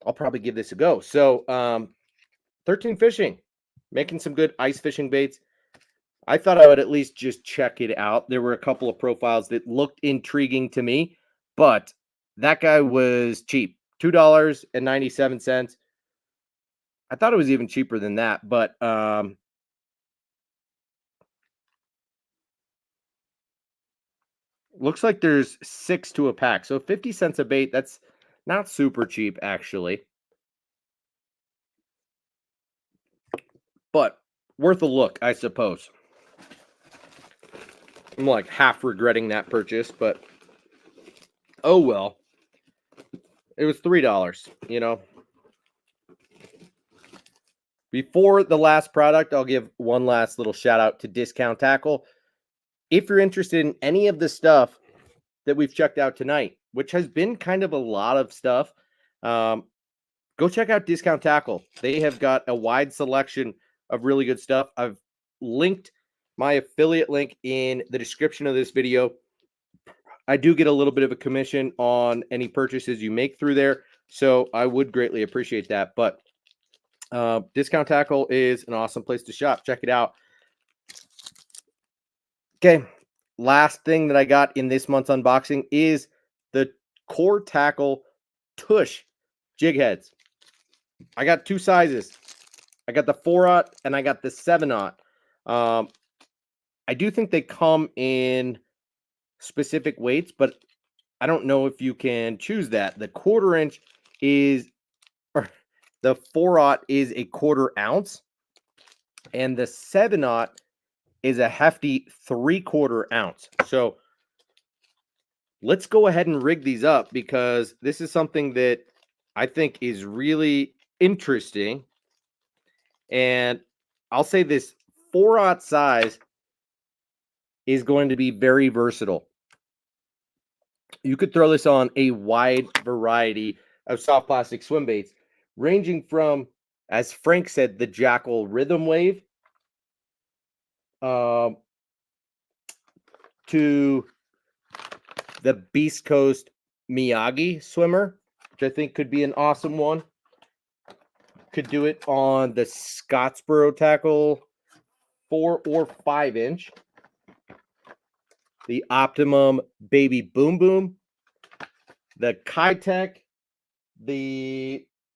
I'll probably give this a go. So 13 Fishing, making some good ice fishing baits. I thought I would at least just check it out. There were a couple of profiles that looked intriguing to me, but that guy was cheap, $2.97. I thought it was even cheaper than that, but looks like there's 6 to a pack. So 50 cents a bait, that's not super cheap, actually. But worth a look, I suppose. I'm like half regretting that purchase, but oh well. It was $3, you know. Before the last product, I'll give one last little shout out to Discount Tackle. If you're interested in any of the stuff that we've checked out tonight, which has been kind of a lot of stuff, go check out Discount Tackle. They have got a wide selection of really good stuff. I've linked my affiliate link in the description of this video. I do get a little bit of a commission on any purchases you make through there, so I would greatly appreciate that. But Discount Tackle is an awesome place to shop. Check it out. Okay, last thing that I got in this month's unboxing is the Core Tackle Tush jig heads. I got 2 sizes. I got the 4/0 and I got the 7/0. I do think they come in specific weights, but I don't know if you can choose that. The 1/4 inch is, or the 4/0 is a 1/4 ounce, and the 7/0 is a hefty 3/4 ounce. So let's go ahead and rig these up, because this is something that I think is really interesting. And I'll say this 4/0 size is going to be very versatile. You could throw this on a wide variety of soft plastic swim baits, ranging from, as Frank said, the Jackal Rhythm Wave, to the Beast Coast Miyagi swimmer, which I think could be an awesome one. Could do it on the Scottsboro Tackle 4 or 5 inch. The Optimum Baby Boom Boom. The Kitech.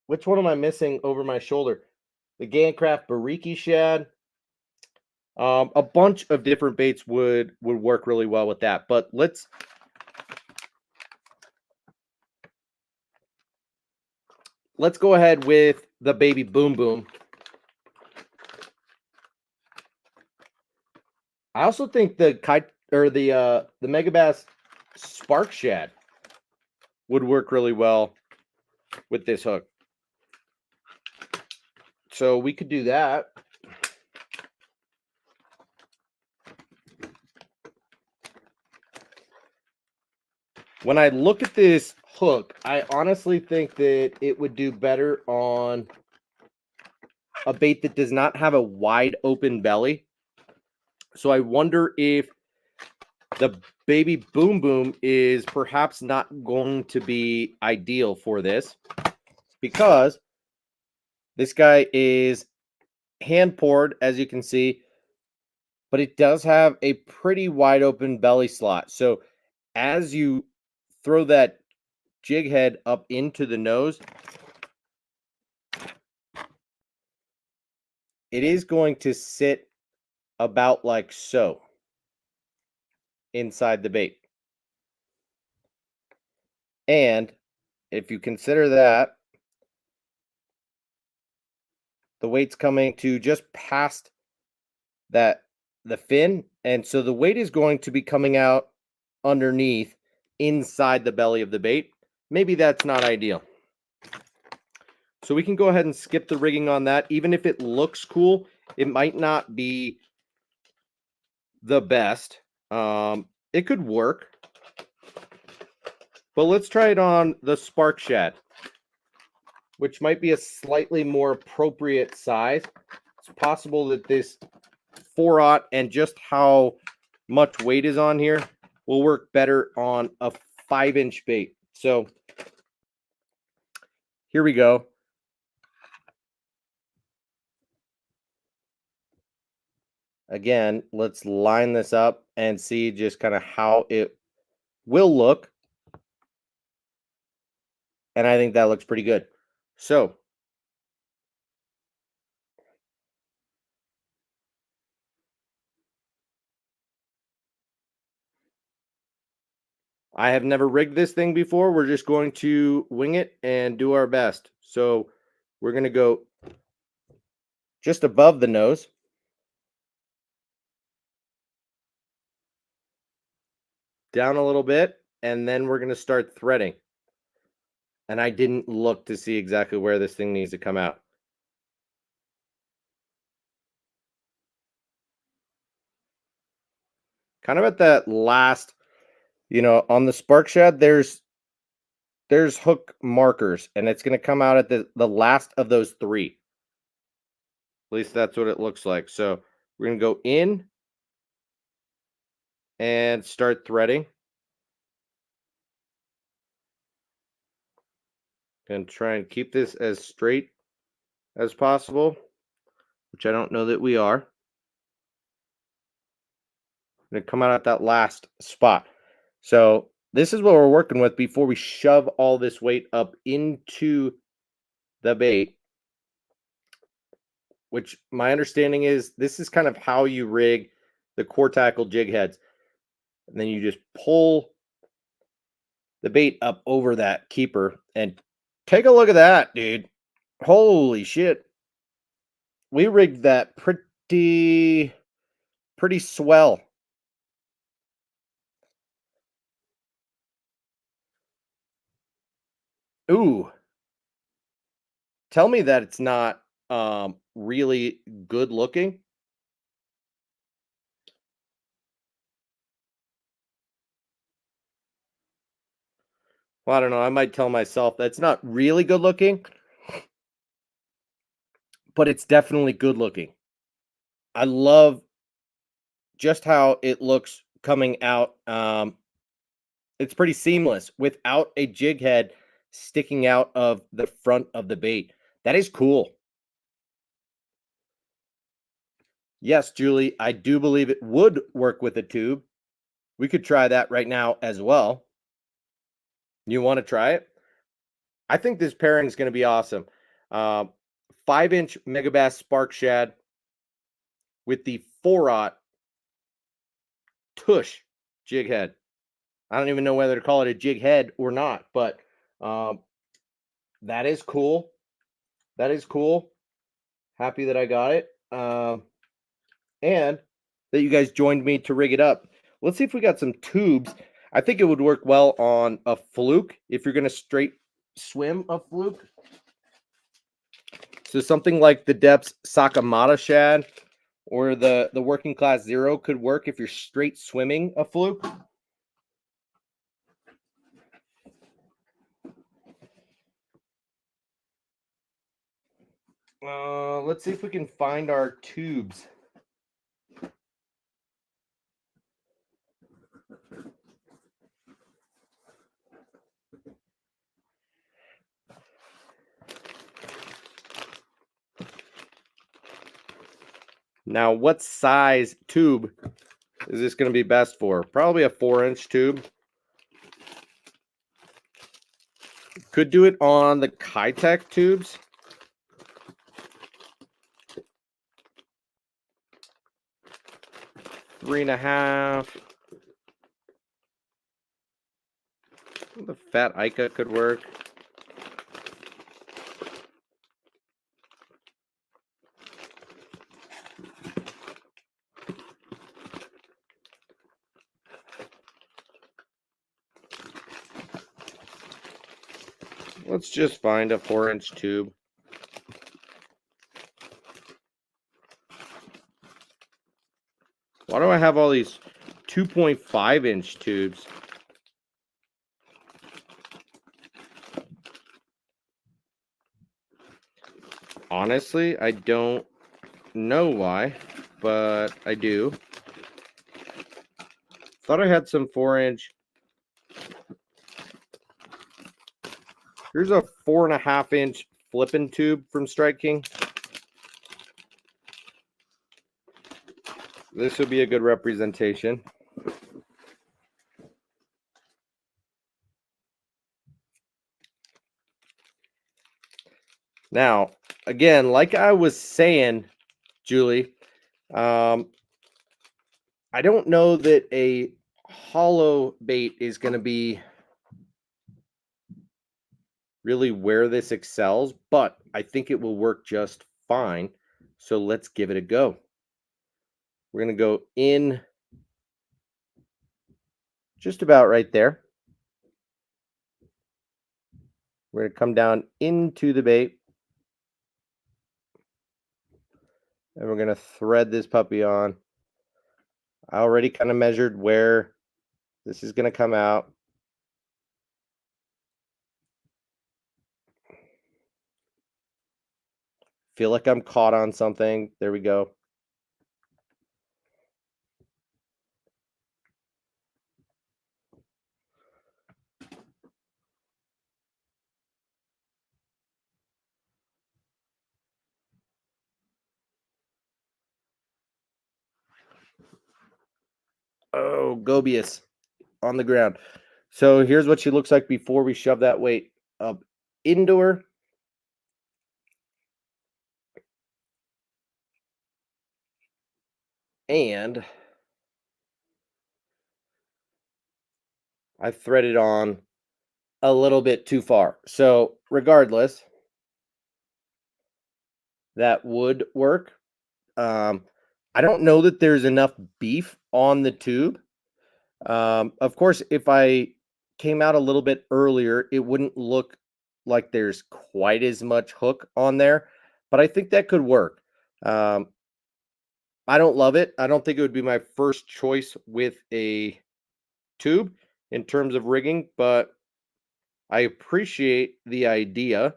Which one am I missing over my shoulder? The Gancraft Bariki Shad. A bunch of different baits would work really well with that. But let's go ahead with the Baby Boom Boom. I also think the Megabass Spark Shad would work really well with this hook. So we could do that. When I look at this hook, I honestly think that it would do better on a bait that does not have a wide open belly. So I wonder if the Baby Boom Boom is perhaps not going to be ideal for this, because this guy is hand poured, as you can see, but it does have a pretty wide open belly slot. So as you throw that jig head up into the nose, it is going to sit about like so inside the bait. And if you consider that, the weight's coming to just past the fin, and so the weight is going to be coming out underneath inside the belly of the bait. Maybe that's not ideal. So we can go ahead and skip the rigging on that. Even if it looks cool, it might not be the best. It could work, but let's try it on the Spark Shad, which might be a slightly more appropriate size. It's possible that this 4/0 and just how much weight is on here will work better on a 5-inch bait. So here we go. Again, let's line this up and see just kind of how it will look. And I think that looks pretty good. So I have never rigged this thing before. We're just going to wing it and do our best. So we're going to go just above the nose. Down a little bit, and then we're going to start threading. And I didn't look to see exactly where this thing needs to come out. Kind of at that last, on the Spark Shad, there's hook markers, and it's going to come out at the last of those 3. At least that's what it looks like. So we're going to go in and start threading. And try and keep this as straight as possible, which I don't know that we are. Going to come out at that last spot. So this is what we're working with before we shove all this weight up into the bait, which my understanding is this is kind of how you rig the core tackle jig heads. And then you just pull the bait up over that keeper, and take a look at that, dude. Holy shit. We rigged that pretty swell. Ooh. Tell me that it's not really good looking. Well, I don't know. I might tell myself that's not really good looking, but it's definitely good looking. I love just how it looks coming out. It's pretty seamless without a jig head sticking out of the front of the bait. That is cool. Yes, Julie, I do believe it would work with a tube. We could try that right now as well. You want to try it? I think this pairing is going to be awesome. 5-inch Megabass Spark Shad with the 4/0 Tush jig head. I don't even know whether to call it a jig head or not, but that is cool. That is cool. Happy that I got it. And that you guys joined me to rig it up. Let's see if we got some tubes. I think it would work well on a fluke if you're going to straight swim a fluke. So something like the Depths Sakamata shad or the Working Class Zero could work if you're straight swimming a fluke. Let's see if we can find our tubes. Now, what size tube is this going to be best for? Probably a 4-inch tube. Could do it on the Kitech tubes. Three and a half. The Fat Ica could work. Let's just find a 4-inch tube. Why do I have all these 2.5-inch tubes? Honestly, I don't know why, but I do. Thought I had some 4-inch. Here's a 4.5-inch flipping tube from Strike King. This would be a good representation. Now, again, like I was saying, Julie, I don't know that a hollow bait is going to be really where this excels, but I think it will work just fine. So let's give it a go. We're going to go in just about right there. We're going to come down into the bait. And we're going to thread this puppy on. I already kind of measured where this is going to come out. Feel like I'm caught on something. There we go. Oh, Gobius on the ground. So here's what she looks like before we shove that weight up indoor. And I threaded on a little bit too far. So regardless, that would work. I don't know that there's enough beef on the tube. Of course, if I came out a little bit earlier, it wouldn't look like there's quite as much hook on there, but I think that could work. I don't love it. I don't think it would be my first choice with a tube in terms of rigging, but I appreciate the idea.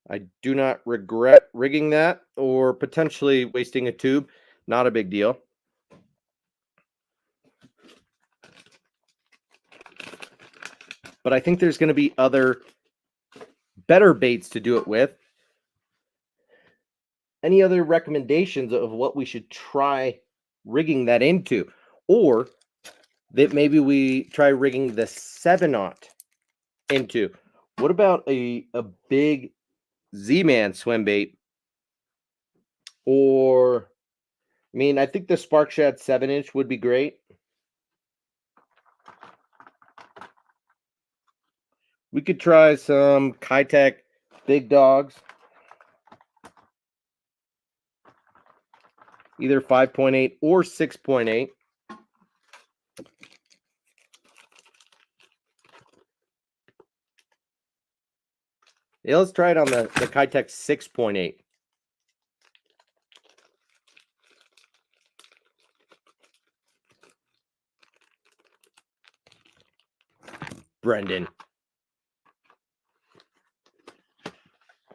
I do not regret rigging that or potentially wasting a tube. Not a big deal. But I think there's going to be other better baits to do it with. Any other recommendations of what we should try rigging that into? Or that maybe we try rigging the 7-aught into? What about a big Z-Man swim bait? Or, I mean, I think the Spark Shad 7-inch would be great. We could try some Kitech Big Dogs. Either 5.8 or 6.8. Yeah, let's try it on the Keitech 6.8. Brendan.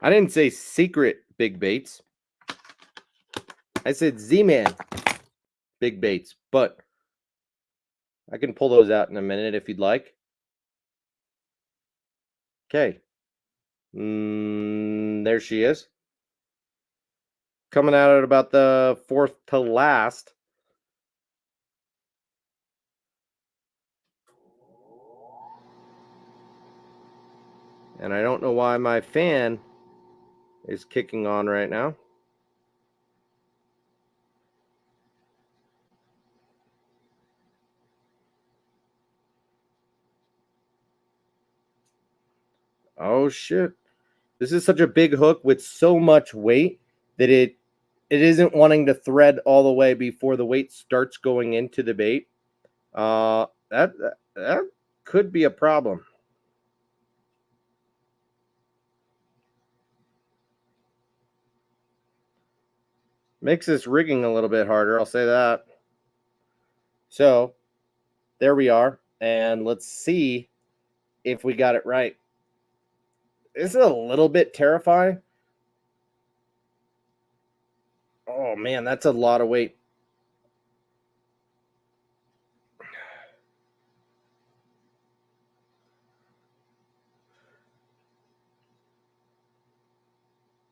I didn't say secret big baits. I said Z-Man big baits, but I can pull those out in a minute if you'd like. Okay. There she is. Coming out at about the 4th to last. And I don't know why my fan is kicking on right now. Oh shit. This is such a big hook with so much weight that it isn't wanting to thread all the way before the weight starts going into the bait. That could be a problem. Makes this rigging a little bit harder, I'll say that. So, there we are. And let's see if we got it right. This is a little bit terrifying. Oh man, that's a lot of weight.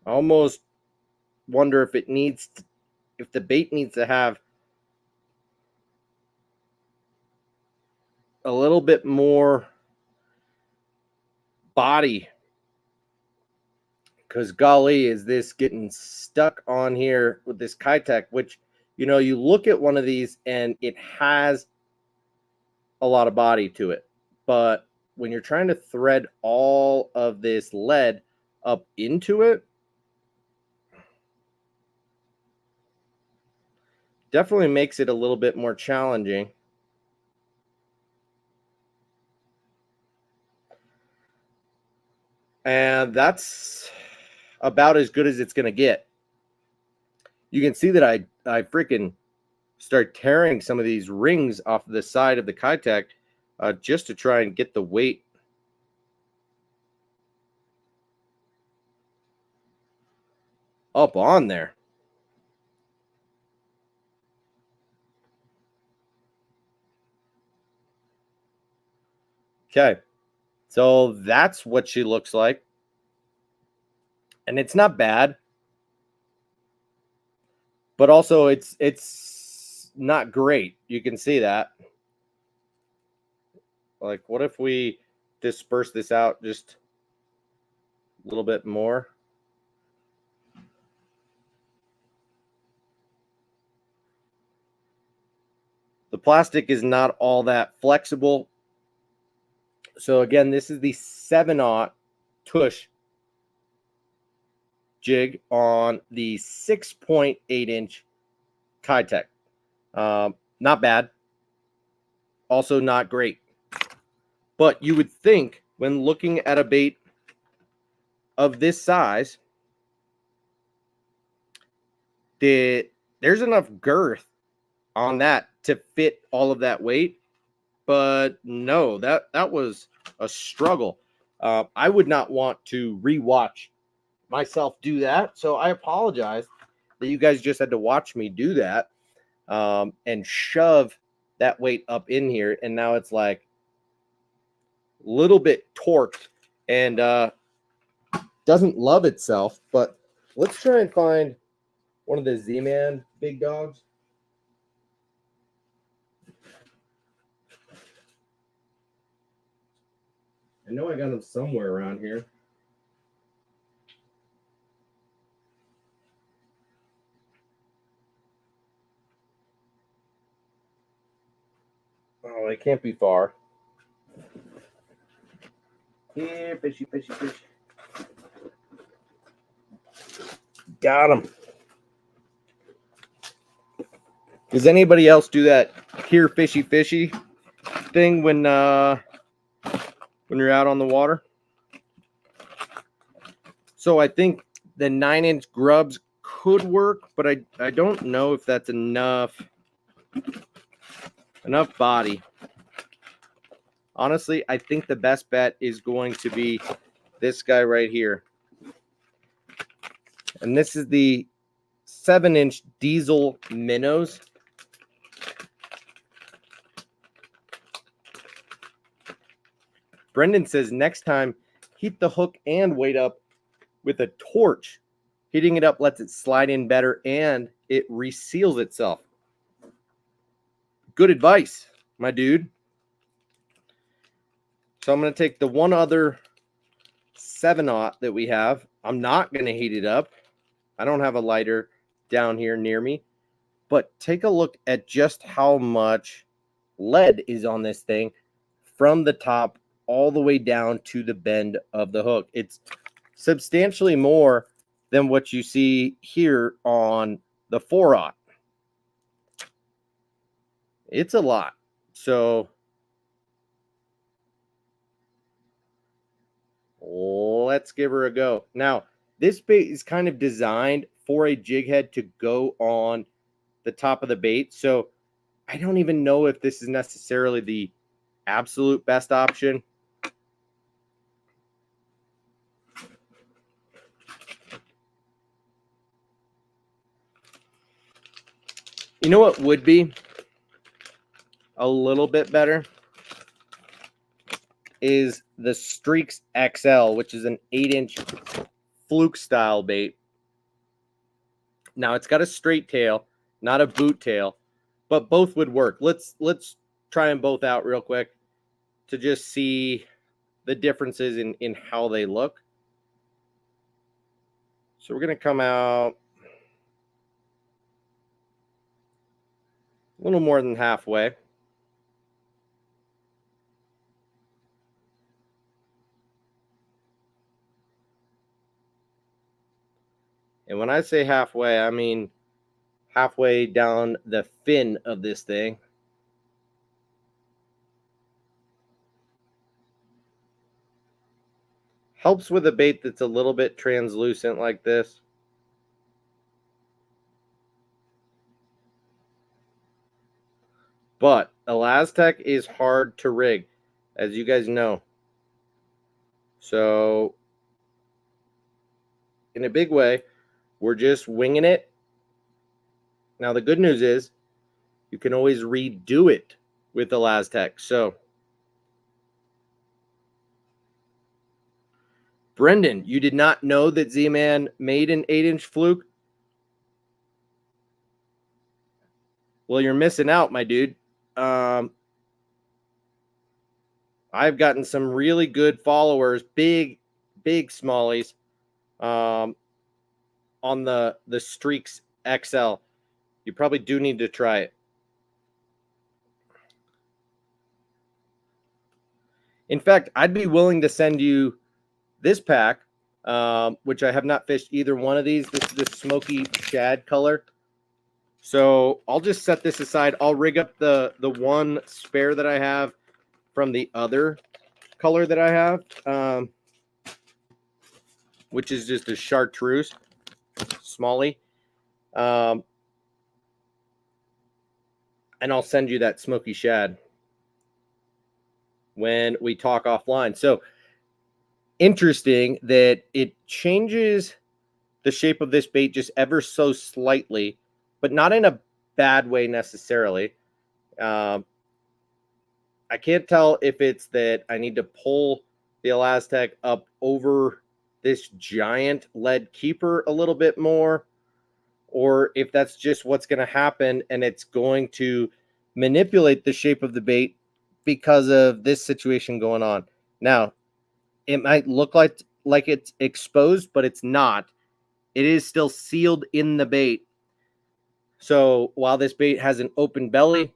I almost wonder if it needs to, if the bait needs to have a little bit more body, because golly, is this getting stuck on here with this Keitech, which, you know, you look at one of these and it has a lot of body to it, but when you're trying to thread all of this lead up into it, definitely makes it a little bit more challenging. And that's about as good as it's going to get. You can see that I freaking start tearing some of these rings off the side of the Keitech just to try and get the weight up on there. Okay, so that's what she looks like. And it's not bad, but also it's not great. You can see that. Like, what if we disperse this out just a little bit more? The plastic is not all that flexible. So again, this is the 7/0 tush jig on the 6.8-inch Keitech. Not bad. Also not great. But you would think when looking at a bait of this size that there's enough girth on that to fit all of that weight. But no, that was a struggle. I would not want to rewatch myself do that. So I apologize that you guys just had to watch me do that and shove that weight up in here. And now it's like a little bit torqued and doesn't love itself. But let's try and find one of the Z-Man big dogs. I know I got them somewhere around here. Oh, they can't be far. Here, fishy, fishy, fishy. Got him. Does anybody else do that here, fishy, fishy thing when you're out on the water? So I think the 9-inch grubs could work, but I don't know if that's enough body. Honestly, I think the best bet is going to be this guy right here. And this is the 7-inch diesel minnows. Brendan says next time, heat the hook and weight up with a torch. Heating it up lets it slide in better and it reseals itself. Good advice, my dude. So I'm going to take the one other 7/0 that we have. I'm not going to heat it up. I don't have a lighter down here near me. But take a look at just how much lead is on this thing from the top all the way down to the bend of the hook. It's substantially more than what you see here on the 4/0. It's a lot. So let's give her a go. Now, this bait is kind of designed for a jig head to go on the top of the bait. So I don't even know if this is necessarily the absolute best option. You know what would be a little bit better is the Streaks XL, which is an 8-inch fluke style bait. Now it's got a straight tail, not a boot tail, but both would work. Let's try them both out real quick to just see the differences in how they look. So we're going to come out a little more than halfway. And when I say halfway, I mean halfway down the fin of this thing. Helps with a bait that's a little bit translucent like this. But ElaZtech is hard to rig, as you guys know. So, in a big way, we're just winging it. Now, the good news is you can always redo it with ElaZtech. So, Brendan, you did not know that Z-Man made an 8-inch fluke? Well, you're missing out, my dude. I've gotten some really good followers, big smallies, on the Streaks XL. You probably do need to try it. In fact, I'd be willing to send you this pack, which I have not fished either one of these. This is the smoky shad color. So I'll just set this aside. I'll rig up the one spare that I have from the other color that I have, which is just a chartreuse, smallie. And I'll send you that smoky shad when we talk offline. So interesting that it changes the shape of this bait just ever so slightly, but not in a bad way necessarily. I can't tell if it's that I need to pull the ElaZtech up over this giant lead keeper a little bit more, or if that's just what's going to happen and it's going to manipulate the shape of the bait because of this situation going on. Now, it might look like it's exposed, but it's not. It is still sealed in the bait. So while this bait has an open belly,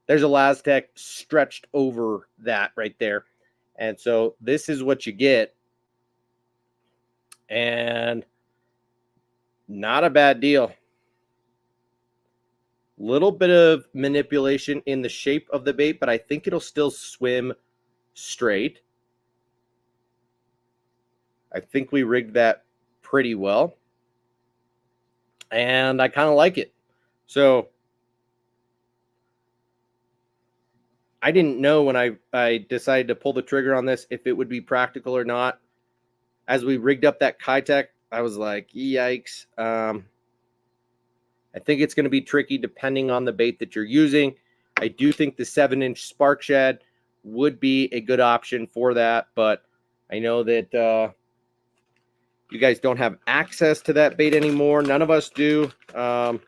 there's a ElaZtech stretched over that right there. And so this is what you get. And not a bad deal. Little bit of manipulation in the shape of the bait, but I think it'll still swim straight. I think we rigged that pretty well, and I kind of like it. So I didn't know when I decided to pull the trigger on this if it would be practical or not. As we rigged up that Keitech, I was like, yikes. I think it's going to be tricky depending on the bait that you're using. I do think the 7-inch Spark Shad would be a good option for that, but I know that you guys don't have access to that bait anymore. None of us do. That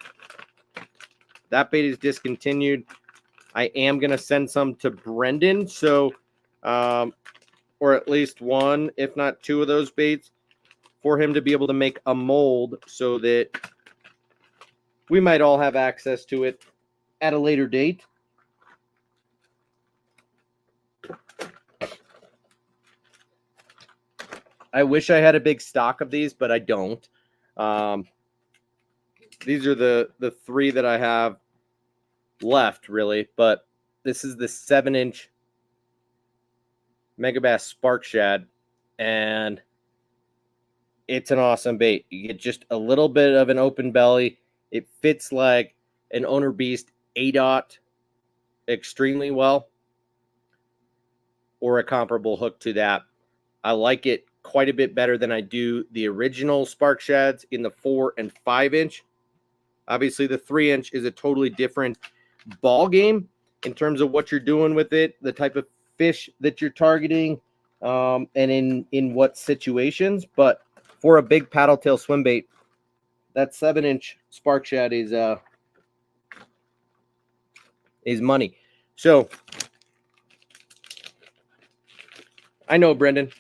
bait is discontinued. I am going to send some to Brendan, so or at least one, if not two of those baits, for him to be able to make a mold so that we might all have access to it at a later date. I wish I had a big stock of these, but I don't. These are the three that I have left, really. But this is the 7-inch Megabass Spark Shad, and it's an awesome bait. You get just a little bit of an open belly. It fits like an Owner Beast A-Dot extremely well, or a comparable hook to that. I like it quite a bit better than I do the original Spark Shads in the 4 and 5-inch. Obviously, the 3-inch is a totally different ball game in terms of what you're doing with it, the type of fish that you're targeting, and in what situations. But for a big paddle tail swim bait, that 7-inch Spark Shad is money. So I know, Brendan,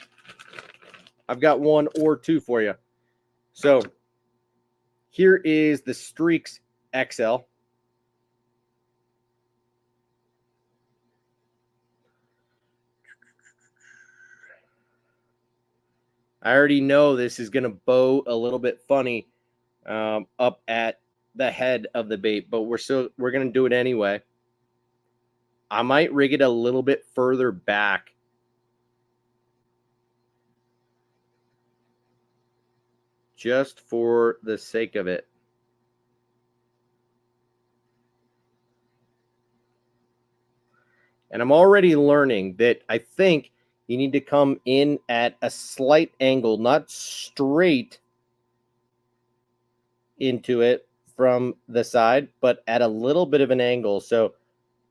I've got one or two for you. So here is the Streaks XL. I already know this is going to bow a little bit funny up at the head of the bait, but we're going to do it anyway. I might rig it a little bit further back. Just for the sake of it. And I'm already learning that I think you need to come in at a slight angle, not straight into it from the side, but at a little bit of an angle. So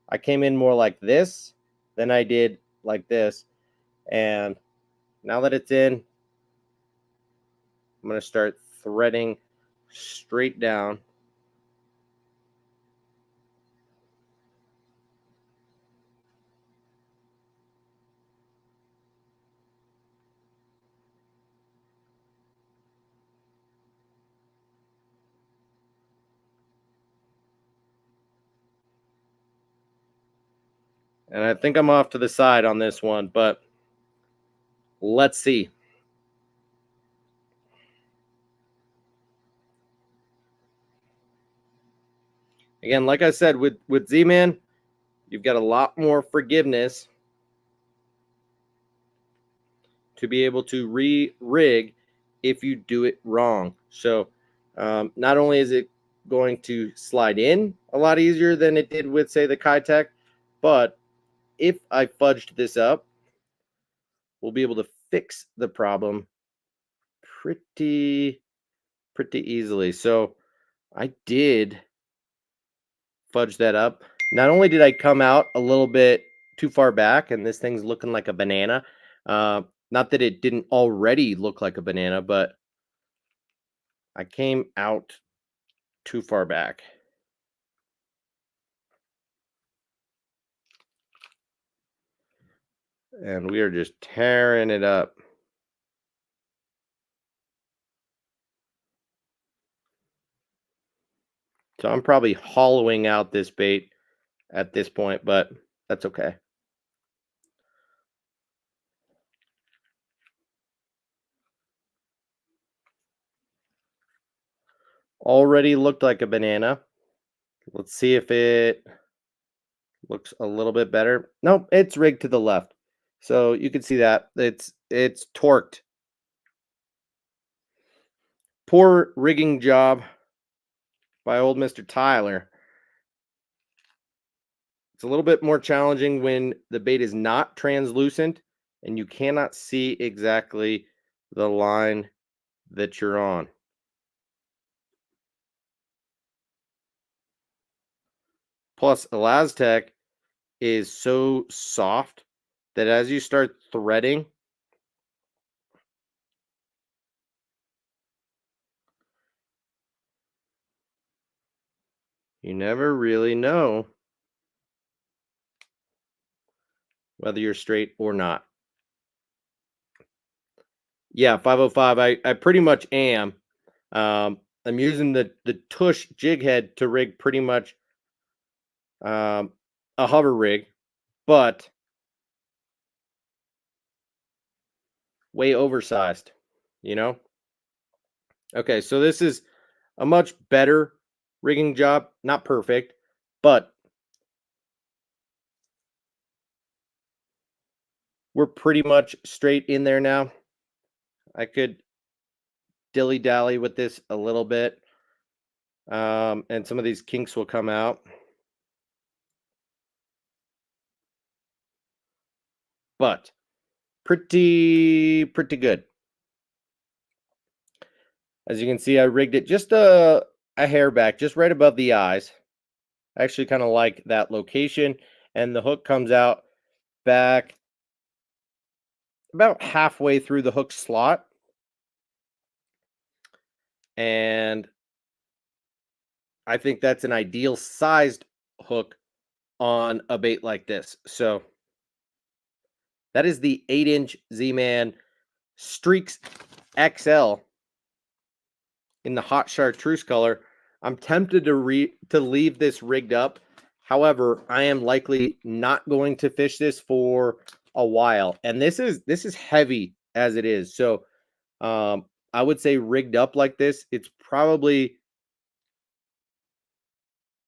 I came in more like this than I did like this. And now that it's in, I'm going to start threading straight down. And I think I'm off to the side on this one, but let's see. Again, like I said, with Z-Man, you've got a lot more forgiveness to be able to re-rig if you do it wrong. So not only is it going to slide in a lot easier than it did with, say, the Keitech, but if I fudged this up, we'll be able to fix the problem pretty easily. So I did fudge that up. Not only did I come out a little bit too far back, and this thing's looking like a banana. Not that it didn't already look like a banana, but I came out too far back. And we are just tearing it up. So I'm probably hollowing out this bait at this point, but that's okay. Already looked like a banana. Let's see if it looks a little bit better. Nope, it's rigged to the left. So you can see that it's torqued Poor rigging job by old Mr. Tyler. It's a little bit more challenging when the bait is not translucent and you cannot see exactly the line that you're on. Plus, ElaZtech is so soft that as you start threading, you never really know whether you're straight or not. Yeah, 505, I pretty much am. I'm using the Tush jig head to rig pretty much a hover rig, but way oversized, you know? Okay, so this is a much better rigging job. Not perfect, but we're pretty much straight in there now. I could dilly-dally with this a little bit, and some of these kinks will come out. But pretty good. As you can see, I rigged it just a hair back, just right above the eyes. I actually kind of like that location, and the hook comes out back about halfway through the hook slot. And I think that's an ideal sized hook on a bait like this. So that is the 8-inch Z-Man Streaks XL in the hot chartreuse color. I'm tempted to leave this rigged up. However, I am likely not going to fish this for a while. And this is heavy as it is. So I would say rigged up like this, it's probably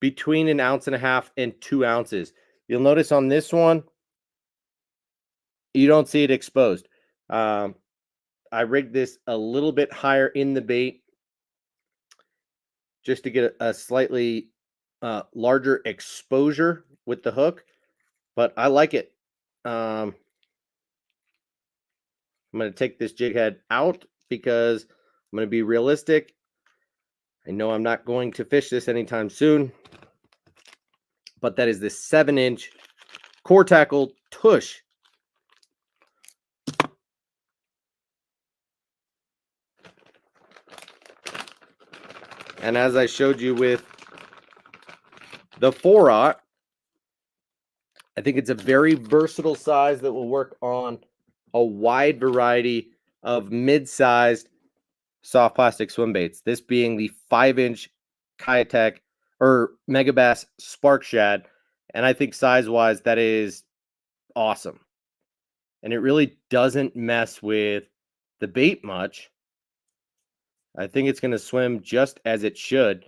between 1.5 ounces and 2 ounces. You'll notice on this one, you don't see it exposed. I rigged this a little bit higher in the bait just to get a slightly larger exposure with the hook, but I like it. I'm going to take this jig head out because I'm going to be realistic. I know I'm not going to fish this anytime soon, but that is the 7-inch Core Tackle Tush. And as I showed you with the 4-aught, I think it's a very versatile size that will work on a wide variety of mid-sized soft plastic swim baits. This being the 5-inch Keitech or Megabass Spark Shad. And I think size-wise, that is awesome. And it really doesn't mess with the bait much. I think it's going to swim just as it should.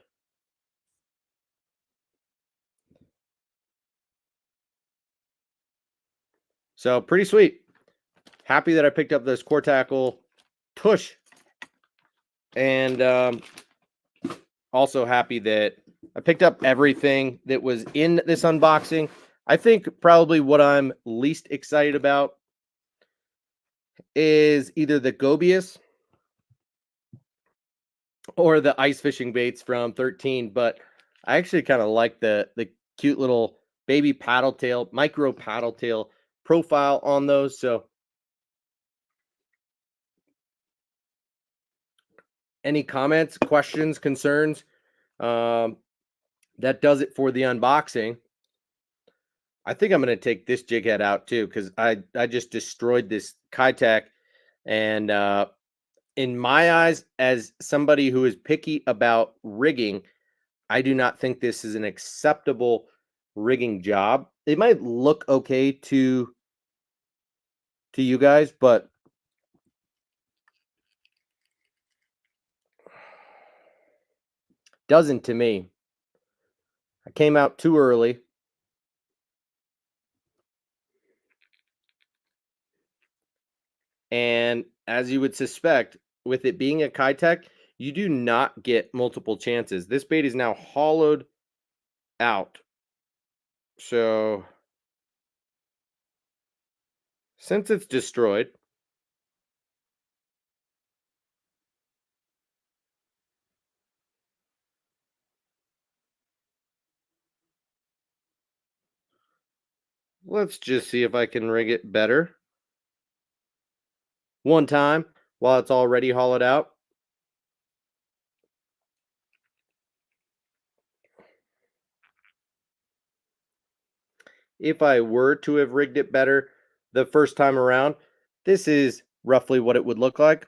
So pretty sweet. Happy that I picked up this Core Tackle Tush. And also happy that I picked up everything that was in this unboxing. I think probably what I'm least excited about is either the Gobius or the ice fishing baits from 13, but I actually kind of like the cute little baby paddle tail, micro paddle tail profile on those. So any comments, questions, concerns? That does it for the unboxing. I think I'm going to take this jig head out too, because I just destroyed this Keitech. And in my eyes, as somebody who is picky about rigging, I do not think this is an acceptable rigging job. It might look okay to you guys, but doesn't to me. I came out too early. And as you would suspect, with it being a Keitech, you do not get multiple chances. This bait is now hollowed out. So since it's destroyed, let's just see if I can rig it better. One time while it's already hollowed out. If I were to have rigged it better the first time around, this is roughly what it would look like,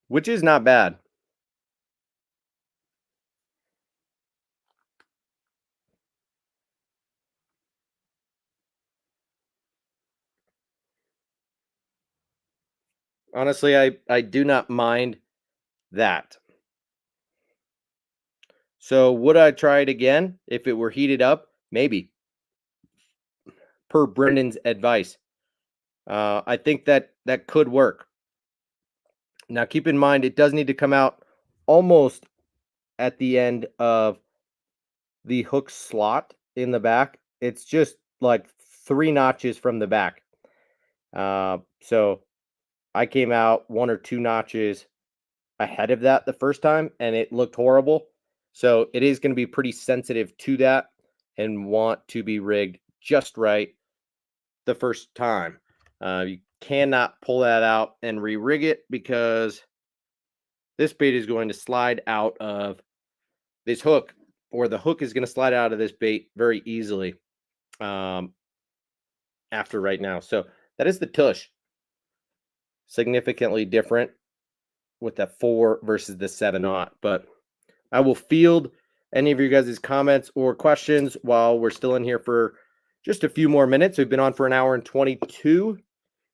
which is not bad. Honestly, I do not mind that. So would I try it again if it were heated up? Maybe. Per Brendan's advice, I think that could work. Now, keep in mind, it does need to come out almost at the end of the hook slot in the back. It's just like 3 notches from the back. So I came out 1 or 2 notches ahead of that the first time, and it looked horrible. So it is going to be pretty sensitive to that and want to be rigged just right the first time. You cannot pull that out and re-rig it because this bait is going to slide out of this hook, or the hook is going to slide out of this bait very easily after right now. So that is the tush. Significantly different with the 4 versus the 7/0. But I will field any of you guys' comments or questions while we're still in here for just a few more minutes. We've been on for an hour and 22,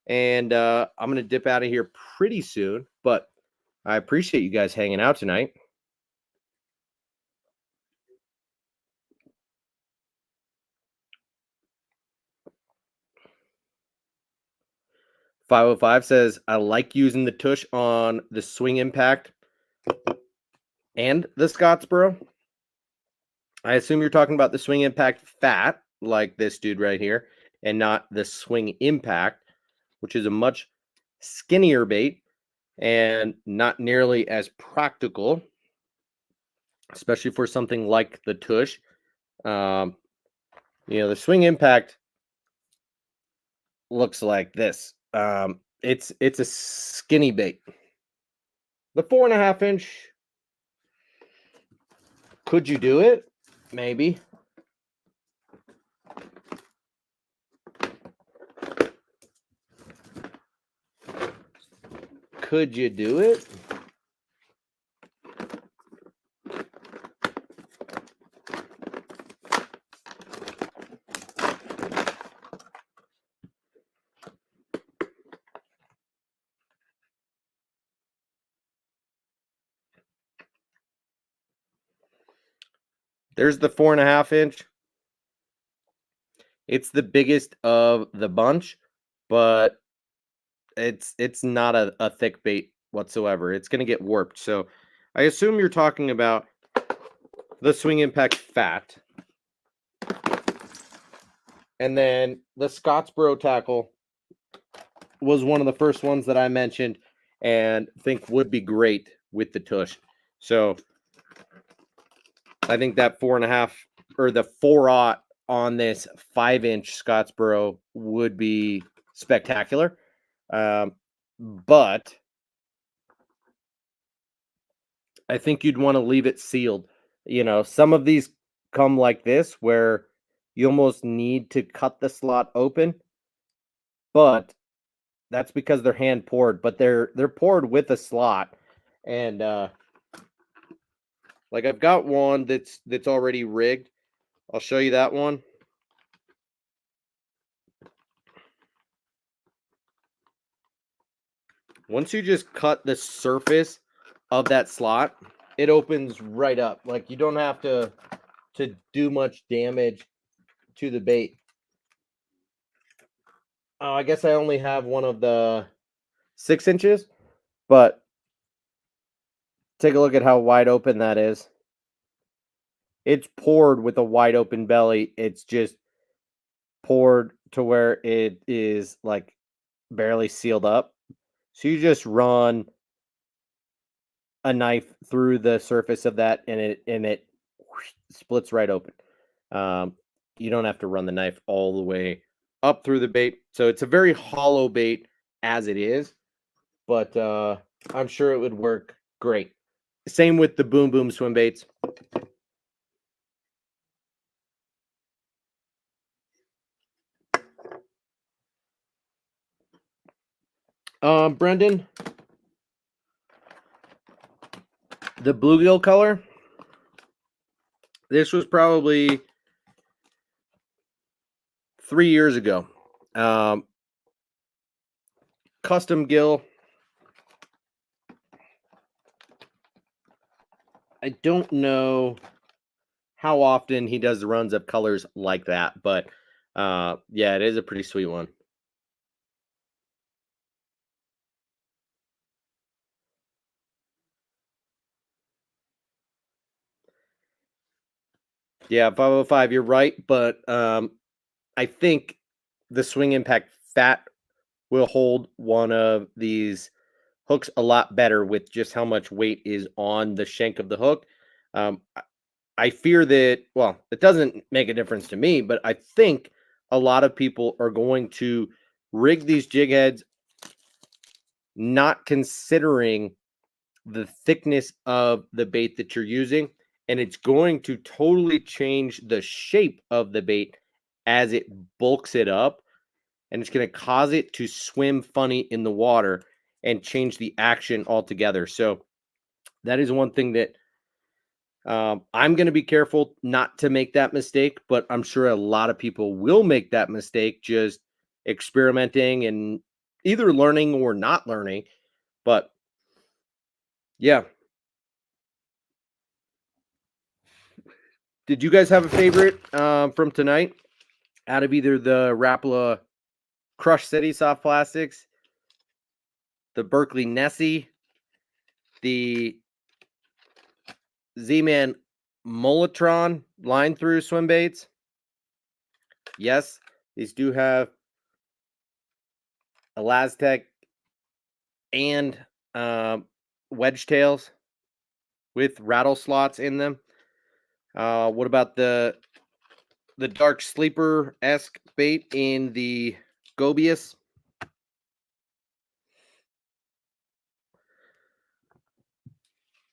and I'm going to dip out of here pretty soon. But I appreciate you guys hanging out tonight. "505 says, I like using the tush on the Swing Impact and the Scottsboro. I assume you're talking about the Swing Impact Fat, like this dude right here, and not the Swing Impact, which is a much skinnier bait and not nearly as practical, especially for something like the tush. The Swing Impact looks like this. It's a skinny bait. The 4.5 inch, could you do it? Maybe. Could you do it? There's the 4.5 inch. It's the biggest of the bunch, but it's not a thick bait whatsoever. It's going to get warped. So I assume you're talking about the Swing Impact Fat. And then the Scottsboro tackle was one of the first ones that I mentioned and think would be great with the tush. So I think that 4.5 or the 4/0 on this 5-inch Scottsboro would be spectacular. But I think you'd want to leave it sealed. Some of these come like this where you almost need to cut the slot open, but that's because they're hand poured, but they're poured with a slot. And like I've got one that's already rigged. I'll show you that one. Once you just cut the surface of that slot, it opens right up. Like you don't have to do much damage to the bait. Oh, I guess I only have one of the 6 inches, But take a look at how wide open that is. It's poured with a wide open belly. It's just poured to where it is like barely sealed up. So you just run a knife through the surface of that and it splits right open. Um, you don't have to run the knife all the way up through the bait. So it's a very hollow bait as it is, but I'm sure it would work great. Same with the Boom Boom swim baits. Brendan, the bluegill color. This was probably 3 years ago. Custom gill. I don't know how often he does the runs of colors like that, but yeah, it is a pretty sweet one. Yeah, 505, you're right, but I think the Swing Impact Fat will hold one of these hooks a lot better with just how much weight is on the shank of the hook. I fear that, well, it doesn't make a difference to me, but I think a lot of people are going to rig these jig heads not considering the thickness of the bait that you're using, and it's going to totally change the shape of the bait as it bulks it up, and it's going to cause it to swim funny in the water and change the action altogether. So that is one thing that I'm going to be careful not to make that mistake, but I'm sure a lot of people will make that mistake, just experimenting and either learning or not learning. But yeah. Did you guys have a favorite from tonight out of either the Rapala Crush City soft plastics, the Berkeley Nessie, the Z-Man Molotron line through swim baits? Yes, these do have Elastec and wedge tails with rattle slots in them. What about the dark sleeper-esque bait in the Gobius?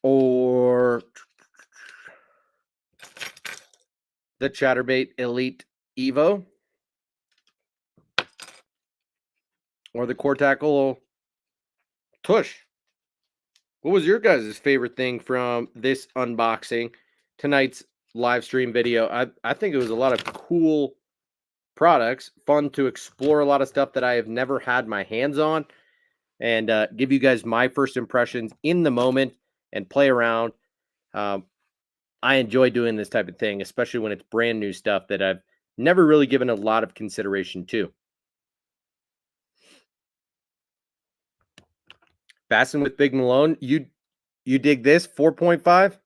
Or the Chatterbait Elite Evo? Or the Cortackle Tush? What was your guys' favorite thing from this unboxing, tonight's live stream video? I think it was a lot of cool products, fun to explore a lot of stuff that I have never had my hands on, and give you guys my first impressions in the moment and play around. I enjoy doing this type of thing, especially when it's brand new stuff that I've never really given a lot of consideration to. Bassin with Big Malone, you dig this 4.5?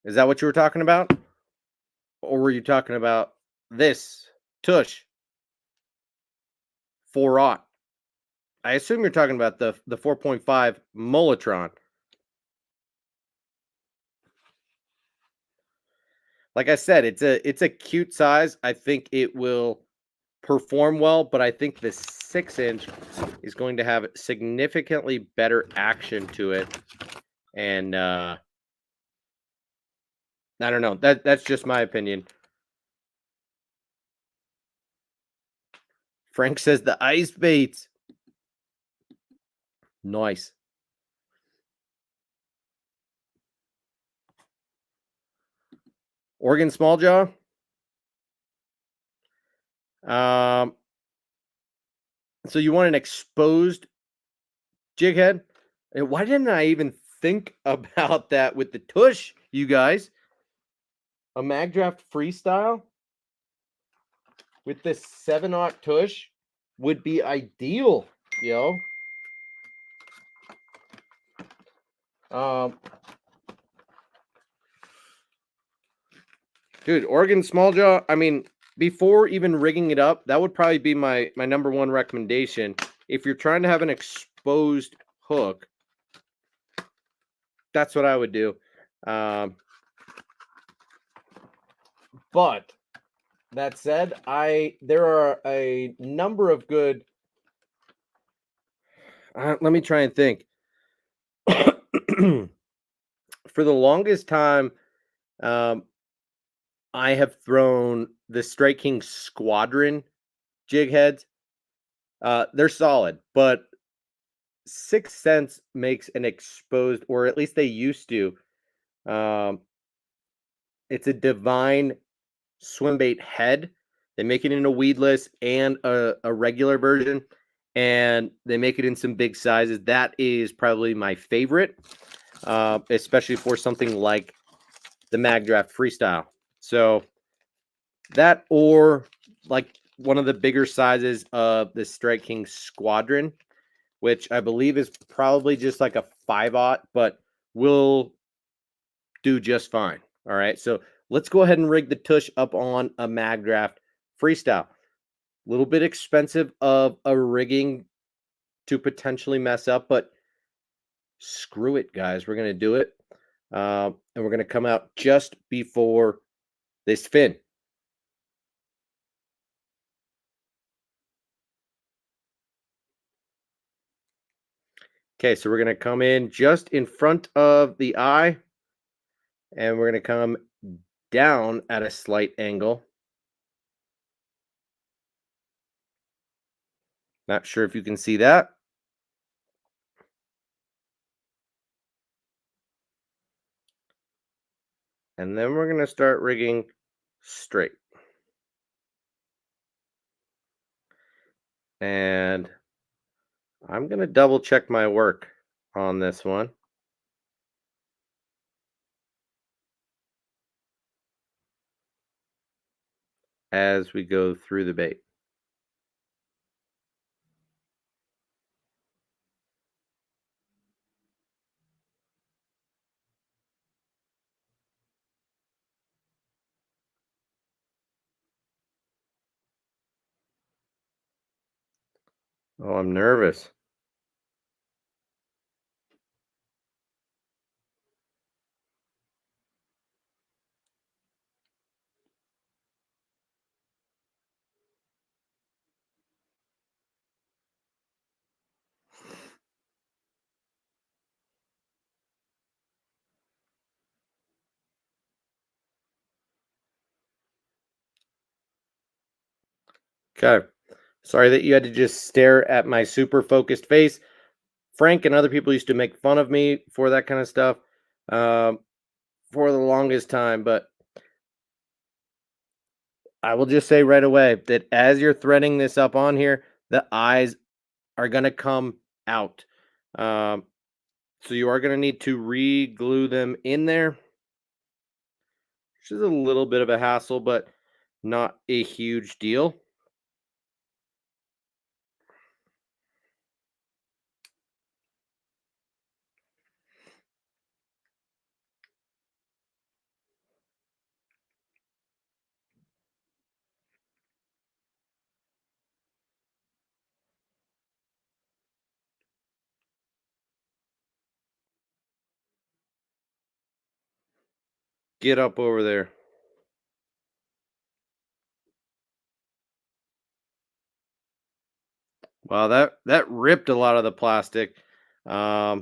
Is that what you were talking about? Or were you talking about this Tush 4-aught? I assume you're talking about the 4.5 Molotron. Like I said, it's a cute size. I think it will perform well, but I think the 6-inch is going to have significantly better action to it. And I don't know. That's just my opinion. Frank says the ice baits. Nice. Oregon small jaw. So you want an exposed jig head? And why didn't I even think about that with the Tush, you guys? A Magdraft Freestyle with this 7-aught Tush would be ideal yo. Dude, Oregon small jaw. I mean, before even rigging it up, that would probably be my number one recommendation. If you're trying to have an exposed hook, that's what I would do. But that said, there are a number of good. Let me try and think. For the longest time, I have thrown the Strike King Squadron jig heads. They're solid, but Sixth Sense makes an exposed, or at least they used to. Um, it's a Divine swim bait head. They make it in a weedless and a regular version, and they make it in some big sizes. That is probably my favorite, especially for something like the Mag Draft Freestyle. So that, or like one of the bigger sizes of the Strike King Squadron, which I believe is probably just like a 5/0, but will do just fine. All right, so let's go ahead and rig the tush up on a Mag Draft Freestyle. A little bit expensive of a rigging to potentially mess up, but screw it, guys. We're going to do it. And we're going to come out just before this fin. Okay, so we're going to come in just in front of the eye, and we're going to come down at a slight angle. Not sure if you can see that. And then we're going to start rigging straight. And I'm going to double check my work on this one. As we go through the bait. Oh, I'm nervous. Okay. Sorry that you had to just stare at my super focused face. Frank and other people used to make fun of me for that kind of stuff for the longest time, but I will just say right away that as you're threading this up on here, the eyes are going to come out. So you are going to need to re-glue them in there, which is a little bit of a hassle, but not a huge deal. Get up over there. Wow, that ripped a lot of the plastic. I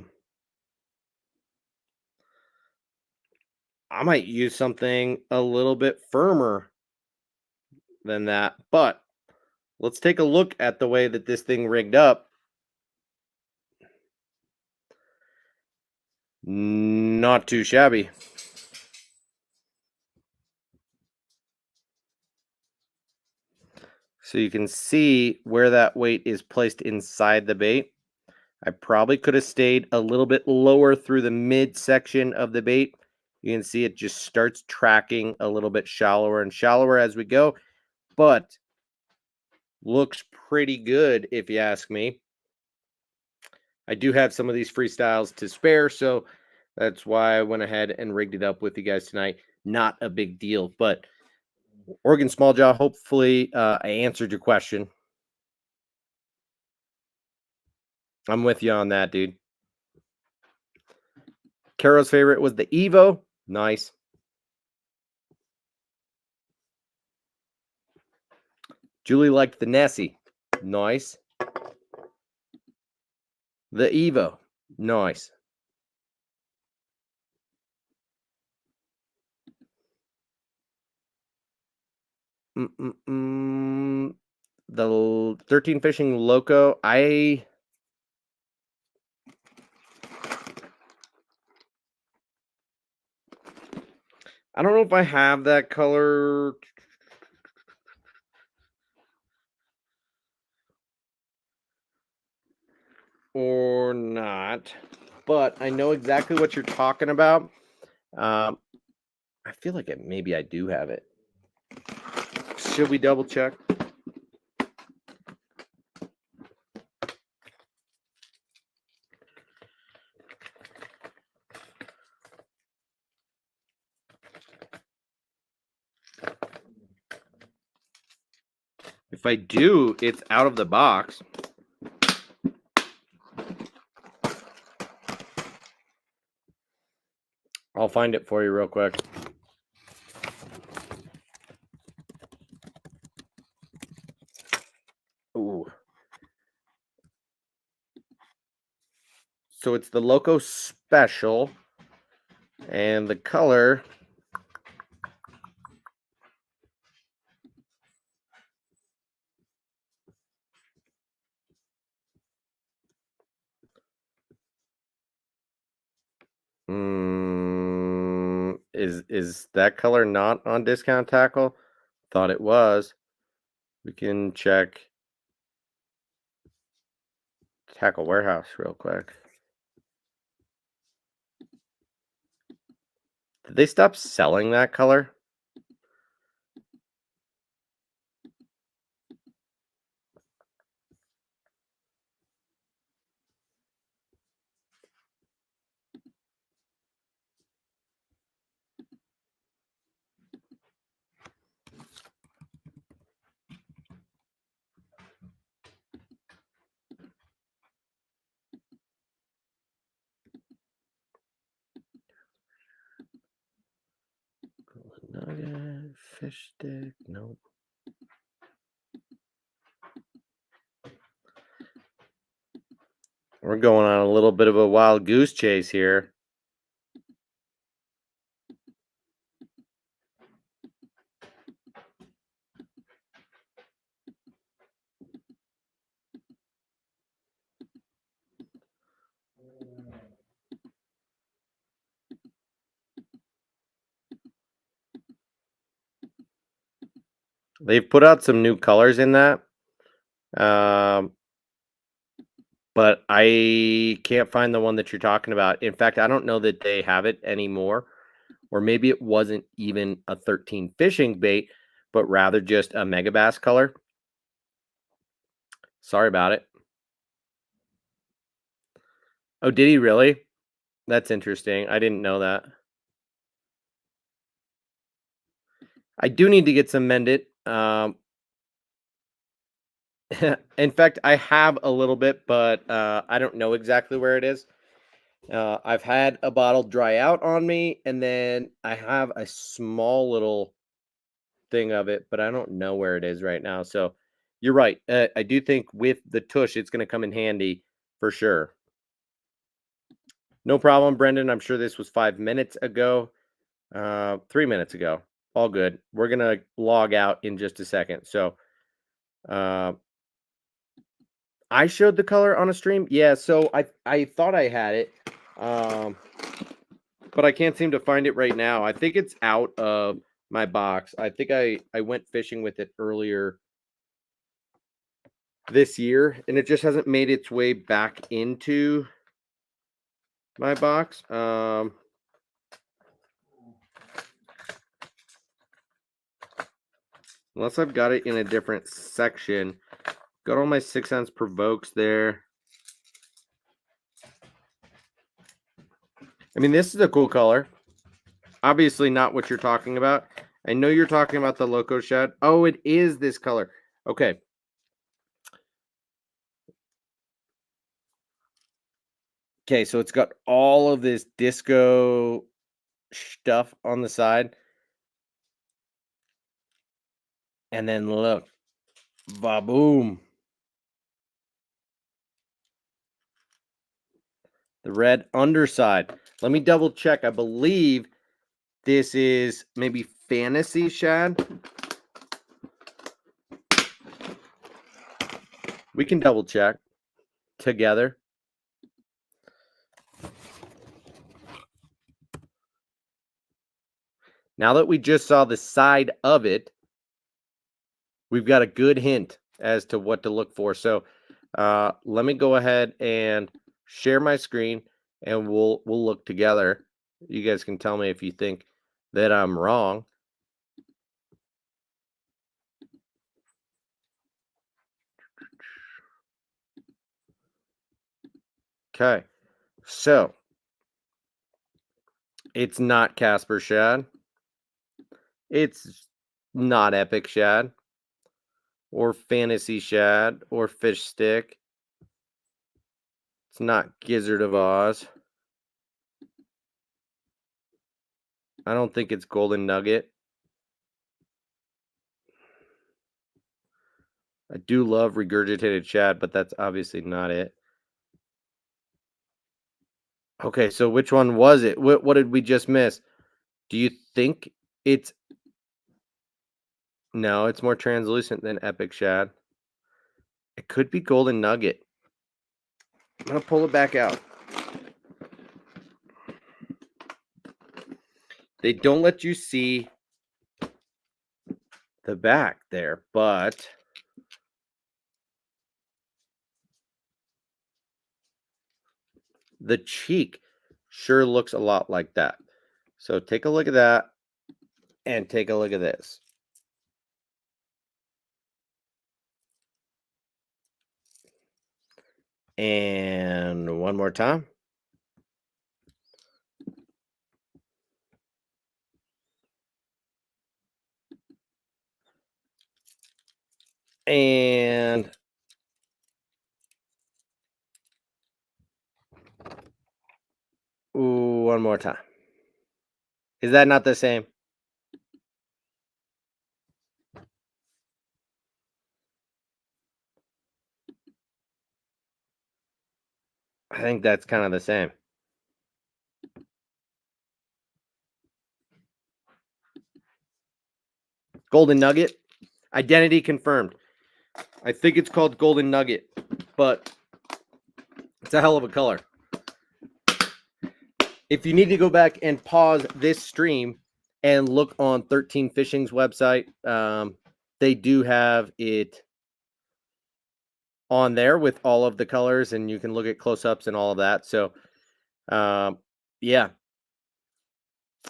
might use something a little bit firmer than that, but let's take a look at the way that this thing rigged up. Not too shabby. So you can see where that weight is placed inside the bait. I probably could have stayed a little bit lower through the mid section of the bait. You can see it just starts tracking a little bit shallower and shallower as we go, but looks pretty good if you ask me. I do have some of these freestyles to spare, so that's why I went ahead and rigged it up with you guys tonight. Not a big deal, but Oregon Small Jaw, hopefully I answered your question. I'm with you on that, dude. Carol's favorite was the Evo. Nice. Julie liked the Nessie. Nice. The Evo. Nice. The 13 Fishing Loco. I don't know if I have that color. Or not, but I know exactly what you're talking about. I feel like maybe I do have it. Should we double check? If I do, it's out of the box. I'll find it for you real quick. Ooh. So it's the Loco Special, and the color is that color not on Discount Tackle? Thought it was. We can check Tackle Warehouse real quick. Did they stop selling that color? Nugget, fish stick, nope. We're going on a little bit of a wild goose chase here. They've put out some new colors in that. But I can't find the one that you're talking about. In fact, I don't know that they have it anymore. Or maybe it wasn't even a 13 fishing bait, but rather just a Megabass color. Sorry about it. Oh, did he really? That's interesting. I didn't know that. I do need to get some mended. In fact, I have a little bit, but I don't know exactly where it is. I've had a bottle dry out on me, and then I have a small little thing of it, but I don't know where it is right now. So you're right. I do think with the tush, it's going to come in handy for sure. No problem, Brendan. I'm sure this was 5 minutes ago, 3 minutes ago. All good. We're going to log out in just a second. So I showed the color on a stream. Yeah, so I thought I had it, but I can't seem to find it right now. I think it's out of my box. I think I went fishing with it earlier this year, and it just hasn't made its way back into my box. Unless I've got it in a different section. Got all my 6 ounce provokes there. I mean, this is a cool color. Obviously not what you're talking about. I know you're talking about the Loco Shad. Oh, it is this color. Okay. Okay, so it's got all of this disco stuff on the side. And then look. Va-boom. The red underside. Let me double check. I believe this is maybe Fantasy Shad. We can double check together. Now that we just saw the side of it, we've got a good hint as to what to look for. So let me go ahead and share my screen, and we'll look together. You guys can tell me if you think that I'm wrong. Okay, so it's not Casper Shad. It's not Epic Shad or Fantasy Shad or Fish Stick. It's not Gizzard of Oz. I don't think it's Golden Nugget. I do love regurgitated shad, but that's obviously not it. Okay, so which one was it? What did we just miss? Do you think it's... No, it's more translucent than Epic Shad. It could be Golden Nugget. I'm going to pull it back out. They don't let you see the back there, but the cheek sure looks a lot like that. So take a look at that and take a look at this. And one more time. And one more time. Is that not the same? I think that's kind of the same. Golden Nugget. Identity confirmed. I think it's called Golden Nugget, but it's a hell of a color. If you need to go back and pause this stream and look on 13 Fishing's website, they do have it on there with all of the colors, and you can look at close-ups and all of that. So, yeah,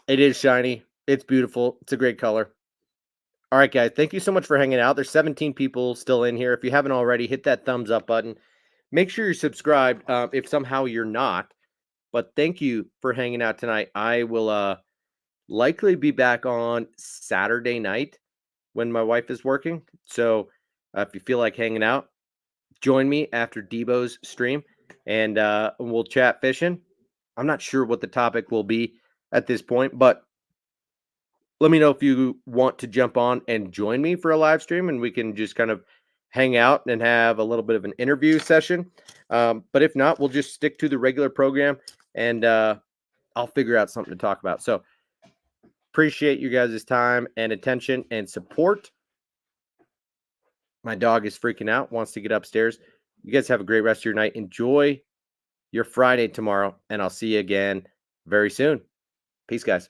it is shiny. It's beautiful. It's a great color. All right, guys, thank you so much for hanging out. There's 17 people still in here. If you haven't already, hit that thumbs up button. Make sure you're subscribed if somehow you're not. But thank you for hanging out tonight. I will likely be back on Saturday night when my wife is working. So if you feel like hanging out, join me after Debo's stream, and we'll chat fishing. I'm not sure what the topic will be at this point, but let me know if you want to jump on and join me for a live stream, and we can just kind of hang out and have a little bit of an interview session. But if not, we'll just stick to the regular program, and I'll figure out something to talk about. So appreciate you guys' time and attention and support. My dog is freaking out, wants to get upstairs. You guys have a great rest of your night. Enjoy your Friday tomorrow, and I'll see you again very soon. Peace, guys.